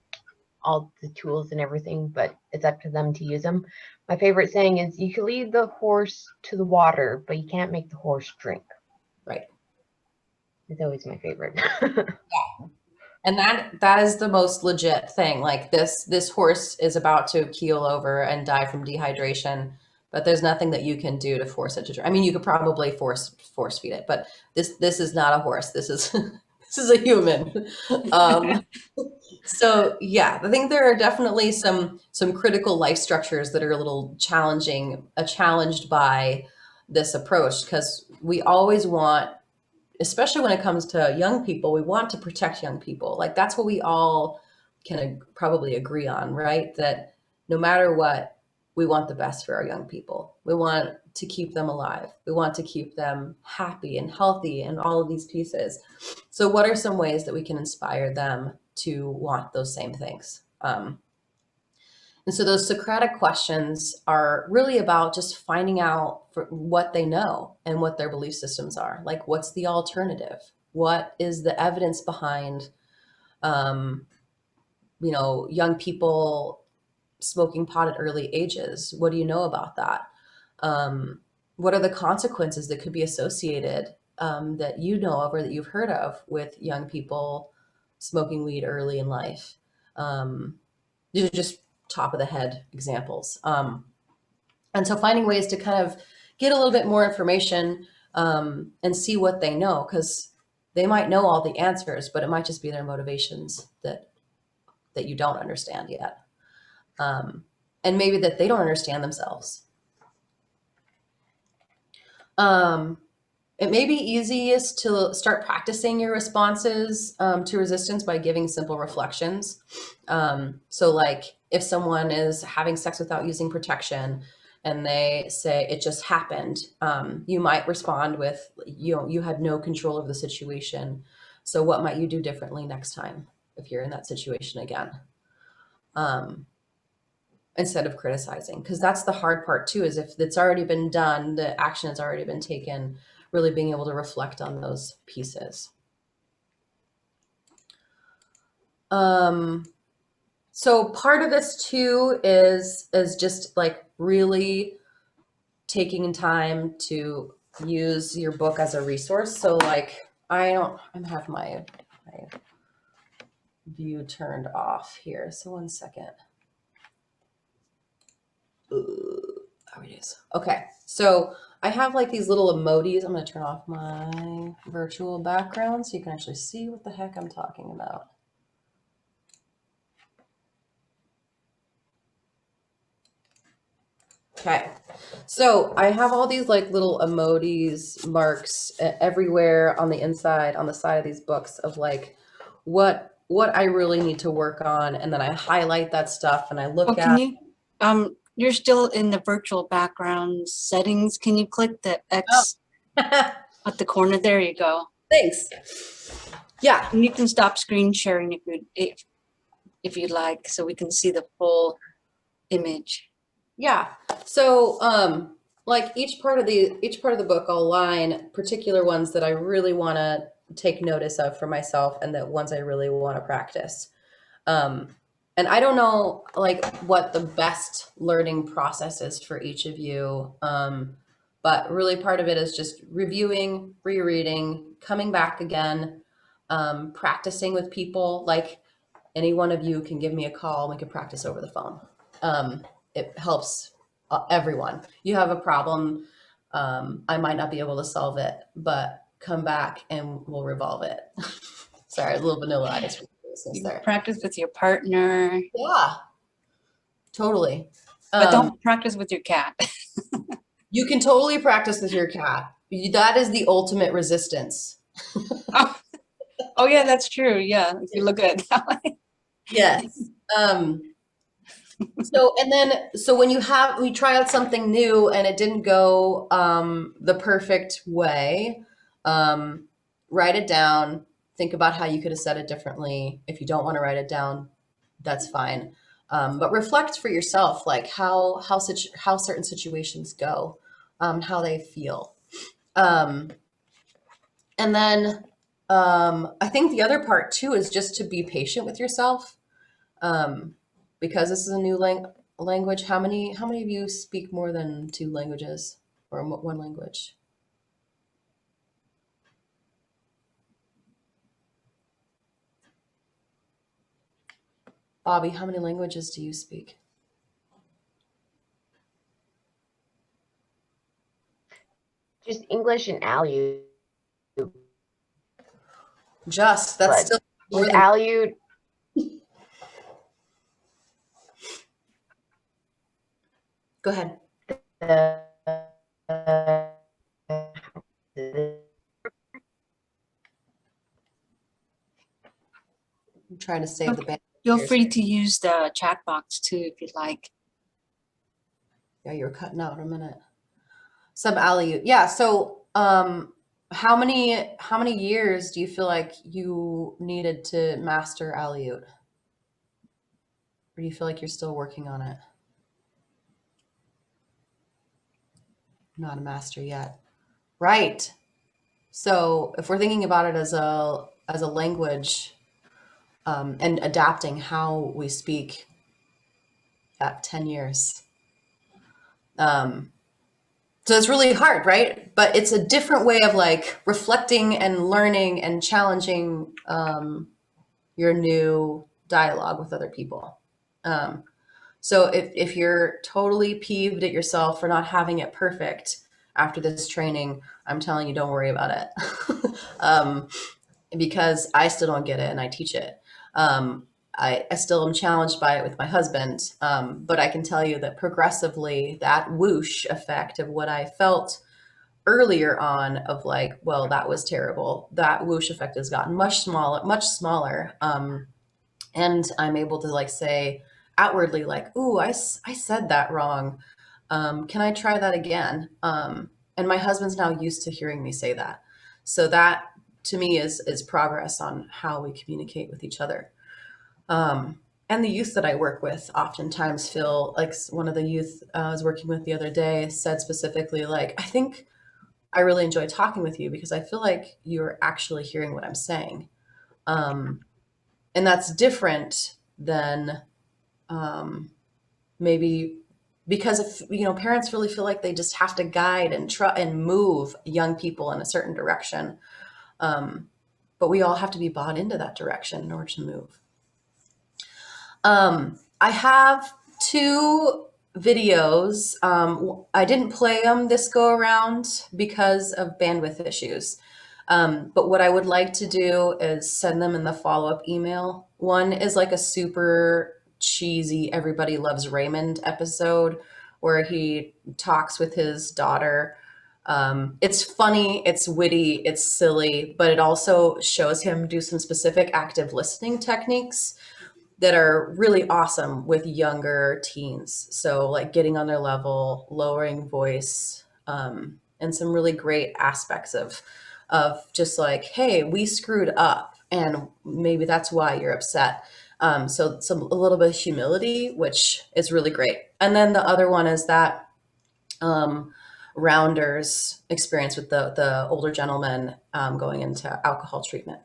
all the tools and everything, but it's up to them to use them. My favorite saying is, you can lead the horse to the water, but you can't make the horse drink. Right. It's always my favorite. And that is the most legit thing. Like this horse is about to keel over and die from dehydration, but there's nothing that you can do to force it to drink. I mean, you could probably force feed it, but this is not a horse. This is this is a human. So yeah, I think there are definitely some critical life structures that are a little challenged by this approach, because we always want, especially when it comes to young people, we want to protect young people. Like that's what we all can probably agree on, right? That no matter what, we want the best for our young people. We want to keep them alive. We want to keep them happy and healthy and all of these pieces. So what are some ways that we can inspire them to want those same things? And so those Socratic questions are really about just finding out what they know and what their belief systems are. Like, what's the alternative? What is the evidence behind, young people smoking pot at early ages? What do you know about that? What are the consequences that could be associated that you know of or that you've heard of with young people smoking weed early in life? These are just top of the head examples. And so finding ways to kind of get a little bit more information and see what they know, because they might know all the answers, but it might just be their motivations that you don't understand yet. And maybe that they don't understand themselves. It may be easiest to start practicing your responses to resistance by giving simple reflections. So like if someone is having sex without using protection and they say it just happened, you might respond with, you had no control over the situation. So what might you do differently next time if you're in that situation again? Instead of criticizing, because that's the hard part too, is if it's already been done, the action has already been taken, really being able to reflect on those pieces. So part of this too is just like really taking time to use your book as a resource. So like I have my view turned off here. So one second. There it is. Okay, so I have like these little emojis. I'm going to turn off my virtual background so you can actually see what the heck I'm talking about. Okay. So I have all these like little emojis, marks everywhere on the inside, on the side of these books of like what I really need to work on. And then I highlight that stuff and I Oh, look can at. you, you're still in the virtual background settings. Can you click the X at the corner? There you go. Thanks. Yeah. And you can stop screen sharing if you'd like, so we can see the full image. Yeah. So like each part of the book I'll line particular ones that I really want to take notice of for myself and that ones I really want to practice. And I don't know like what the best learning process is for each of you. But really part of it is just reviewing, rereading, coming back again, practicing with people. Like any one of you can give me a call. We can practice over the phone. It helps everyone. You have a problem. I might not be able to solve it, but come back and we'll revolve it. Sorry, a little vanilla ice cream business You there. practice with your partner, Yeah, totally. but don't practice with your cat. You can totally practice with your cat. That is the ultimate resistance. Oh yeah, that's true. Yeah, if you look at it that way. Yes. So when we try out something new and it didn't go the perfect way, write it down. Think about how you could have said it differently. If you don't want to write it down, that's fine. But reflect for yourself, like how certain situations go, how they feel. And then I think the other part too is just to be patient with yourself. Because this is a new language. How many of you speak more than two languages or one language? Bobby, how many languages do you speak? Just English and Aleut. That's But still more with than. Aleut, Go ahead. I'm trying to save the band. Feel free to use the chat box too if you'd like. Yeah, you were cutting out a minute. Sub Aleut. Yeah. So, how many years do you feel like you needed to master Aleut? Or do you feel like you're still working on it? Not a master yet. Right. So if we're thinking about it as a language, and adapting how we speak at 10 years. So it's really hard, right? But it's a different way of like reflecting and learning and challenging your new dialogue with other people. So if you're totally peeved at yourself for not having it perfect after this training, I'm telling you, don't worry about it. Because I still don't get it and I teach it. I still am challenged by it with my husband, but I can tell you that progressively that whoosh effect of what I felt earlier on of like, well, that was terrible. That whoosh effect has gotten much smaller. And I'm able to like say outwardly like, ooh, I said that wrong. Can I try that again? And my husband's now used to hearing me say that. So that to me is progress on how we communicate with each other. And the youth that I work with oftentimes feel like one of the youth I was working with the other day said specifically, like, I think I really enjoy talking with you because I feel like you're actually hearing what I'm saying. And that's different than maybe because if parents really feel like they just have to guide and try and move young people in a certain direction. But we all have to be bought into that direction in order to move. I have 2 videos. I didn't play them this go around because of bandwidth issues. But what I would like to do is send them in the follow-up email. One is like a super cheesy Everybody Loves Raymond episode where he talks with his daughter. It's funny, it's witty, it's silly, but it also shows him do some specific active listening techniques that are really awesome with younger teens. So like getting on their level, lowering voice, and some really great aspects of just like, hey, we screwed up and maybe that's why you're upset. So a little bit of humility, which is really great. And then the other one is that Rounder's experience with the older gentleman going into alcohol treatment.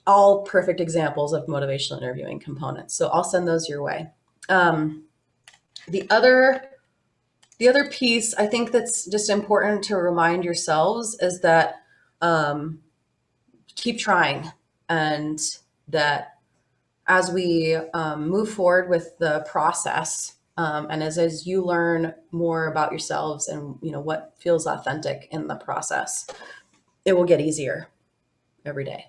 All perfect examples of motivational interviewing components. So I'll send those your way. The other piece I think that's just important to remind yourselves is that keep trying, and that as we move forward with the process, and as you learn more about yourselves and what feels authentic in the process, it will get easier every day.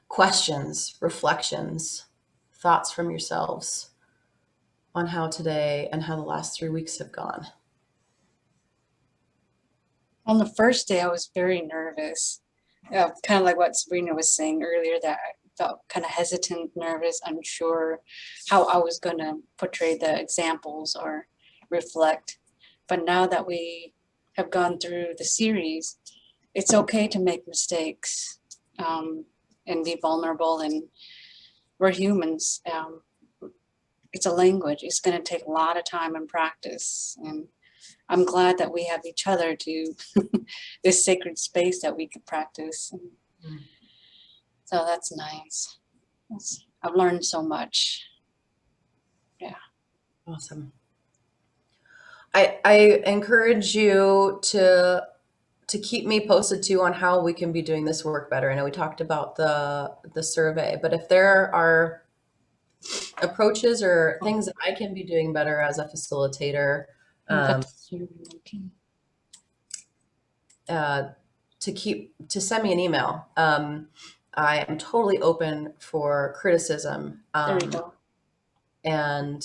Questions, reflections, thoughts from yourselves on how today and how the last 3 weeks have gone. On the first day, I was very nervous. Kind of like what Sabrina was saying earlier, that I felt kind of hesitant, nervous, unsure how I was going to portray the examples or reflect. But now that we have gone through the series, it's okay to make mistakes and be vulnerable, and we're humans. It's a language. It's going to take a lot of time and practice, and I'm glad that we have each other to this sacred space that we could practice. So that's nice. I've learned so much. Yeah. Awesome. I encourage you to keep me posted too on how we can be doing this work better. I know we talked about the survey, but if there are approaches or things that I can be doing better as a facilitator, to send me an email. I am totally open for criticism. There you go. And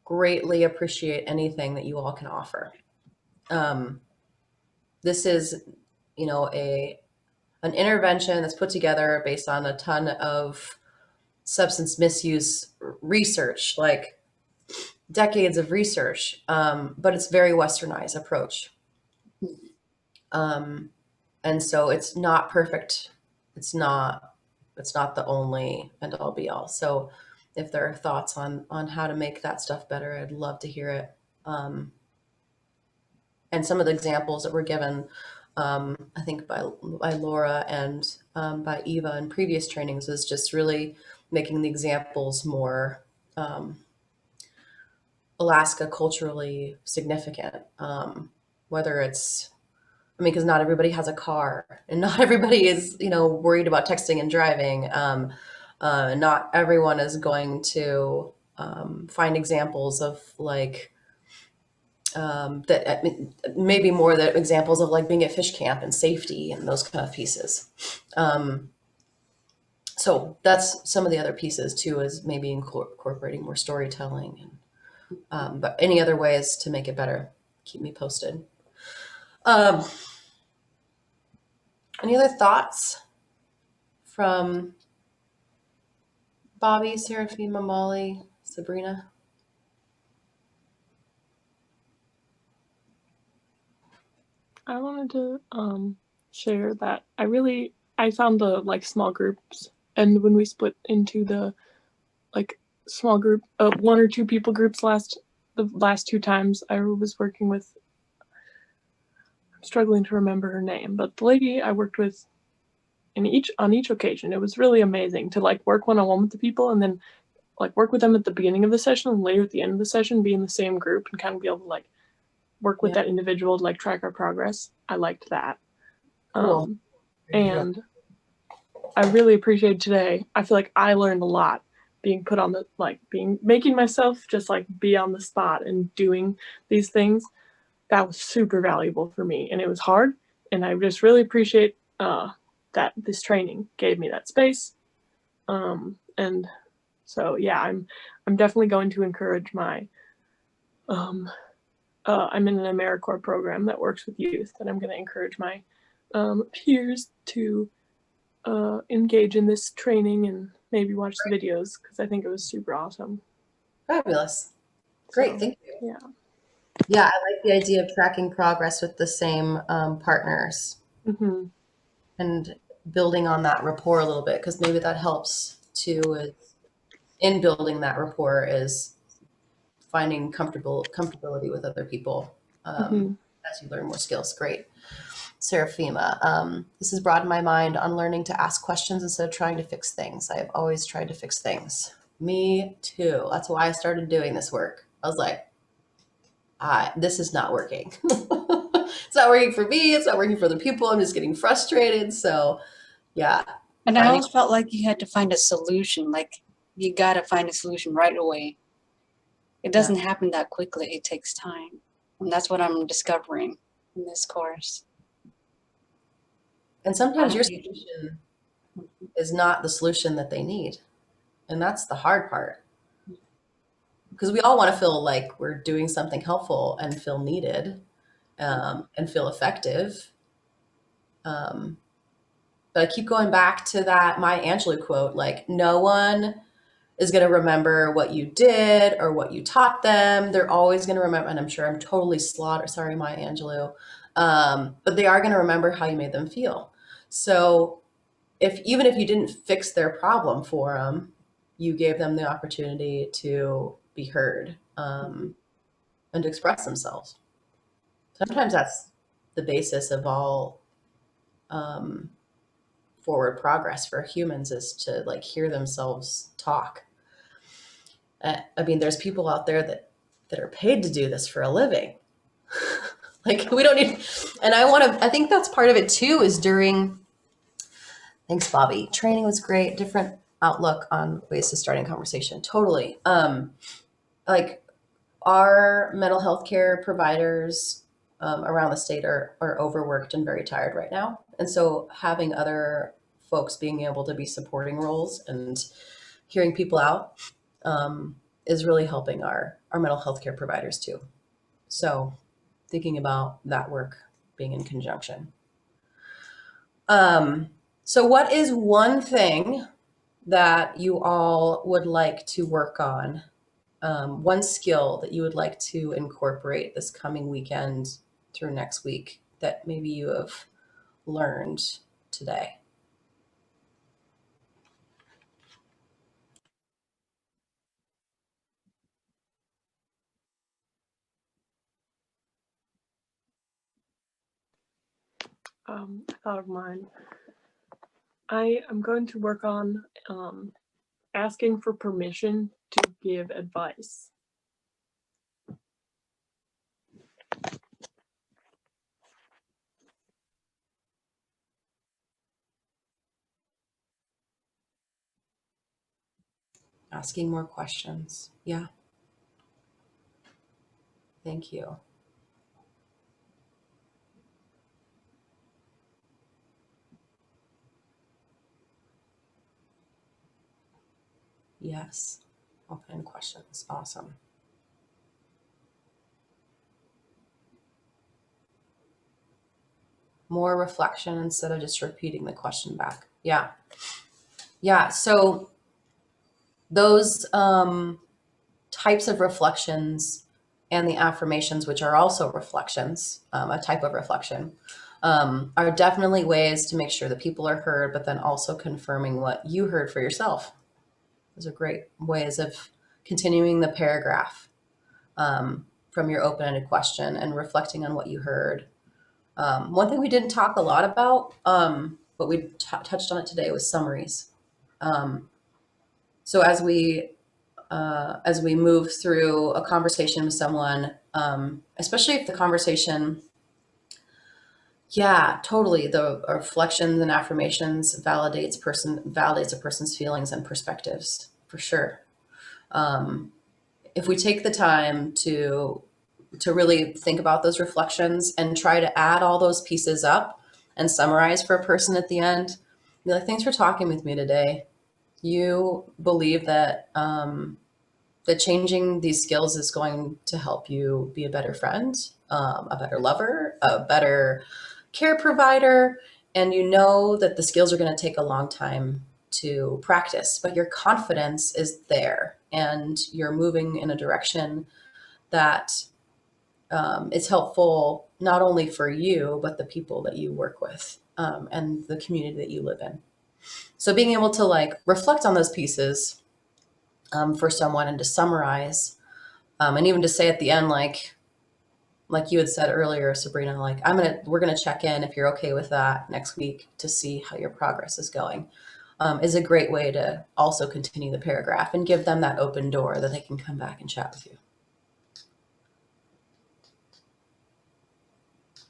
greatly appreciate anything that you all can offer. This is, an intervention that's put together based on a ton of substance misuse research, like decades of research, but it's very westernized approach. And so it's not perfect. It's not the only end all be all. So if there are thoughts on how to make that stuff better, I'd love to hear it. And some of the examples that were given, I think by Laura and by Eva in previous trainings, is just really making the examples more Alaska culturally significant. Whether it's, because not everybody has a car, and not everybody is, worried about texting and driving. Not everyone is going to find examples of like maybe more the examples of like being at fish camp and safety and those kind of pieces. So that's some of the other pieces too, is maybe incorporating more storytelling, and but any other ways to make it better, keep me posted. Any other thoughts from Bobby, Serafima, Molly, Sabrina? I wanted to share that I found the like small groups, and when we split into the like small group of 1 or 2 people groups the last 2 times I was working with, I'm struggling to remember her name, but the lady I worked with on each occasion, it was really amazing to like work one-on-one with the people, and then like work with them at the beginning of the session and later at the end of the session be in the same group and kind of be able to like work with that individual to like track our progress. I liked that. Cool. And I really appreciated today. I feel like I learned a lot being put on the, like making myself just like be on the spot and doing these things. That was super valuable for me, and it was hard. And I just really appreciate that this training gave me that space And so, yeah, I'm definitely going to encourage my, I'm in an AmeriCorps program that works with youth, and I'm going to encourage my peers to engage in this training and maybe watch the videos, because I think it was super awesome. Fabulous. Great, So, thank you. yeah. Yeah, I like the idea of tracking progress with the same partners Mm-hmm. and building on that rapport a little bit, because maybe that helps too. In building that rapport is finding comfortability with other people as you learn more skills. Great. Seraphima, this has broadened my mind on learning to ask questions instead of trying to fix things. I have always tried to fix things. Me too. That's why I started doing this work. I was like, this is not working. It's not working for me. It's not working for the people. I'm just getting frustrated. So yeah. And I always felt like you had to find a solution, like you got to find a solution right away. It doesn't happen that quickly. It takes time. And that's what I'm discovering in this course. And sometimes your solution is not the solution that they need. And that's the hard part. Because we all want to feel like we're doing something helpful and feel needed and feel effective. But I keep going back to that Maya Angelou quote, like, no one is going to remember what you did or what you taught them. They're always going to remember, and I'm sure I'm totally slaughtered. Sorry, Maya Angelou. But they are going to remember how you made them feel. So even if you didn't fix their problem for them, you gave them the opportunity to be heard and to express themselves. Sometimes that's the basis of all forward progress for humans, is to like hear themselves talk. I mean, there's people out there that are paid to do this for a living. Like, we don't need, and I think that's part of it too, is during, thanks, Bobby. Training was great. Different outlook on ways to start a conversation. Totally. Like, our mental health care providers around the state are overworked and very tired right now. And so having other folks being able to be supporting roles and hearing people out is really helping our mental health care providers too. So thinking about that work being in conjunction. So what is one thing that you all would like to work on? One skill that you would like to incorporate this coming weekend through next week that maybe you have learned today? I thought of mine. I am going to work on asking for permission to give advice. Asking more questions. Yeah. Thank you. Yes. Open questions. Awesome. More reflection instead of just repeating the question back. Yeah. Yeah. So those types of reflections and the affirmations, which are also reflections, a type of reflection, are definitely ways to make sure that people are heard, but then also confirming what you heard for yourself. Those are great ways of continuing the paragraph from your open-ended question and reflecting on what you heard. One thing we didn't talk a lot about, but we touched on it today, was summaries. So as we move through a conversation with someone, especially if the conversation, yeah, totally, the reflections and affirmations validates a person's feelings and perspectives, for sure. If we take the time to really think about those reflections and try to add all those pieces up and summarize for a person at the end, be like, thanks for talking with me today. you believe that that changing these skills is going to help you be a better friend, a better lover, a better care provider, and you know that the skills are going to take a long time to practice, but your confidence is there and you're moving in a direction that is helpful not only for you, but the people that you work with and the community that you live in. So being able to like reflect on those pieces for someone and to summarize and even to say at the end, like you had said earlier, Sabrina, like we're gonna check in if you're okay with that next week to see how your progress is going, is a great way to also continue the paragraph and give them that open door that they can come back and chat with you.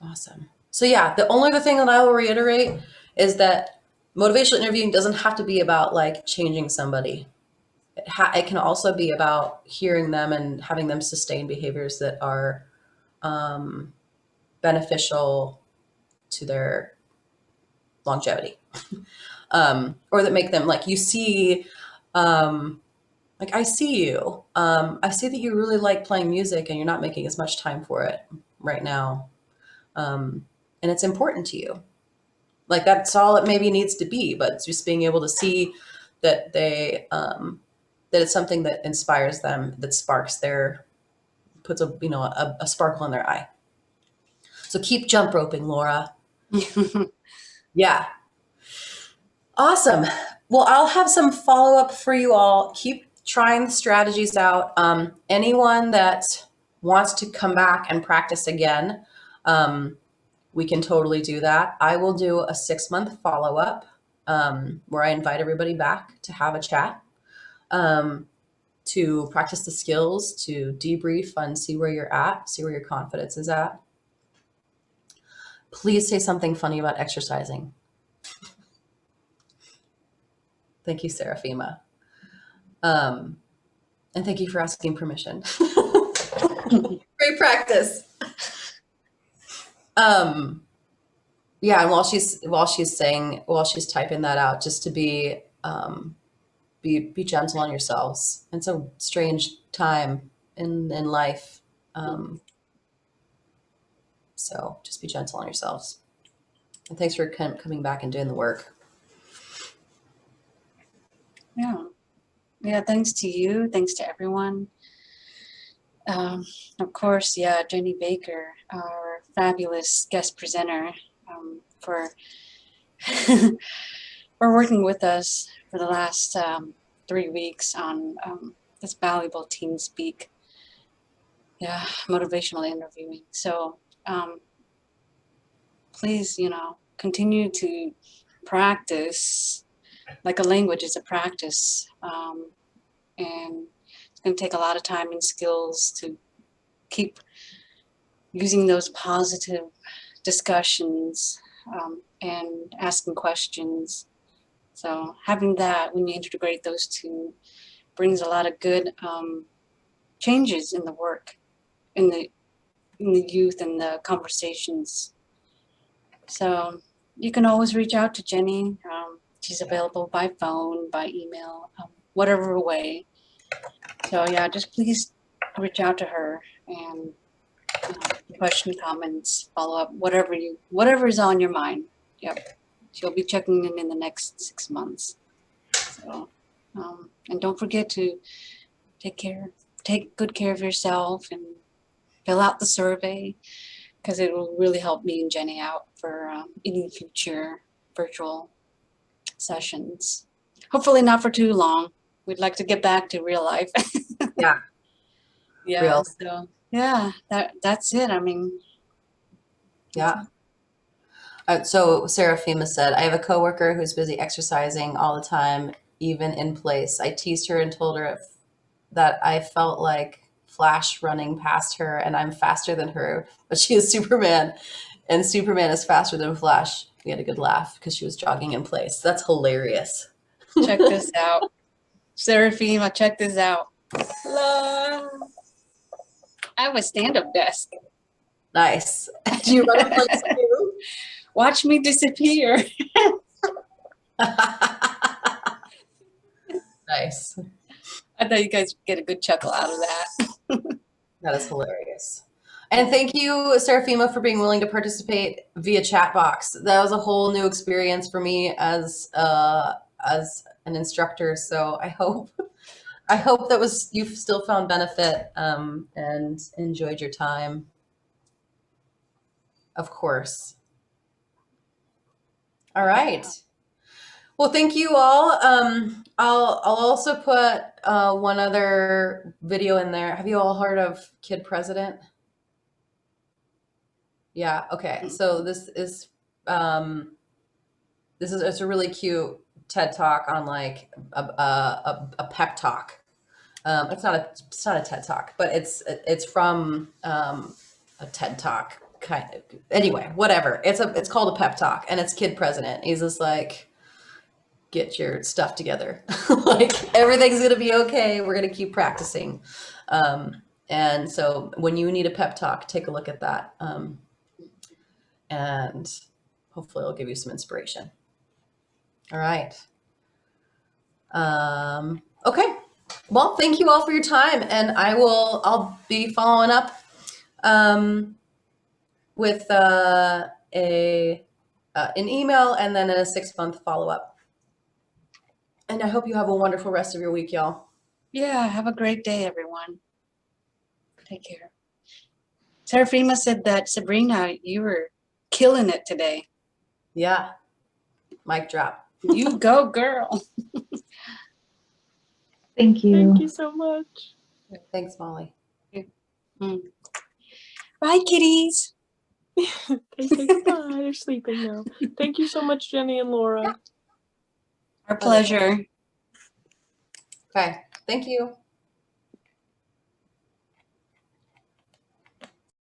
Awesome. So yeah, the only other thing that I will reiterate is that motivational interviewing doesn't have to be about like changing somebody. It can also be about hearing them and having them sustain behaviors that are beneficial to their longevity, or that make them like, you see, like, I see you. I see that you really like playing music and you're not making as much time for it right now. And it's important to you. Like, that's all it maybe needs to be, but it's just being able to see that they, that it's something that inspires them, that sparks puts a sparkle in their eye. So keep jump roping, Laura. Yeah. Awesome. Well, I'll have some follow-up for you all. Keep trying the strategies out. Anyone that wants to come back and practice again, we can totally do that. I will do a 6-month follow-up where I invite everybody back to have a chat, to practice the skills, to debrief and see where you're at, see where your confidence is at. Please say something funny about exercising. Thank you, Seraphima. And thank you for asking permission. Great practice. Yeah, and while she's typing that out, just to be gentle on yourselves. It's a strange time in life. So just be gentle on yourselves. And thanks for coming back and doing the work. Yeah. Yeah, thanks to you. Thanks to everyone. Of course, yeah, Jenny Baker, our fabulous guest presenter, for for working with us for the last 3 weeks on this valuable team speak, motivational interviewing. So please, continue to practice. Like a language is a practice, and it's going to take a lot of time and skills to keep using those positive discussions and asking questions. So having that, when you integrate those two, brings a lot of good changes in the work, in the youth and the conversations. So you can always reach out to Jenny. She's available by phone, by email, whatever way. So yeah, just please reach out to her and question, comments, follow up, whatever is on your mind. Yep, she'll be checking in the next 6 months. So, and don't forget to take good care of yourself and fill out the survey, because it will really help me and Jenny out for any future virtual sessions. Hopefully not for too long. We'd like to get back to real life. Yeah. Yeah. Real. So yeah, that's it. I mean. Yeah. So Seraphima said, I have a coworker who's busy exercising all the time, even in place. I teased her and told her that I felt like Flash running past her and I'm faster than her, but she is Superman and Superman is faster than Flash. We had a good laugh because she was jogging in place. That's hilarious. Check this out. Seraphima, check this out. Hello. I have a stand-up desk. Nice. Do you run in place too? Watch me disappear. Nice. I thought you guys get a good chuckle out of that. That is hilarious. And thank you, Seraphima, for being willing to participate via chat box. That was a whole new experience for me as an instructor. So I hope you've still found benefit and enjoyed your time. Of course. All right. Well, thank you all. I'll also put one other video in there. Have you all heard of Kid President? Yeah. Okay. So it's a really cute TED Talk on like a pep talk. It's not a TED Talk, but it's from a TED Talk kind of. Anyway, whatever. It's called a pep talk, and it's Kid President. He's just like, get your stuff together. Like everything's gonna be okay. We're gonna keep practicing. And so when you need a pep talk, take a look at that. And hopefully it'll give you some inspiration. All right. Okay. Well, thank you all for your time, and I'll be following up with an email and then a 6-month follow-up. And I hope you have a wonderful rest of your week, y'all. Yeah, have a great day, everyone. Take care. Seraphima said that, Sabrina, you were killing it today. Yeah. Mic drop. You go, girl. Thank you. Thank you so much. Thanks, Molly. Bye, kitties. They say goodbye. They're sleeping now. Thank you so much, Jenny and Laura. Our pleasure. Okay. Thank you.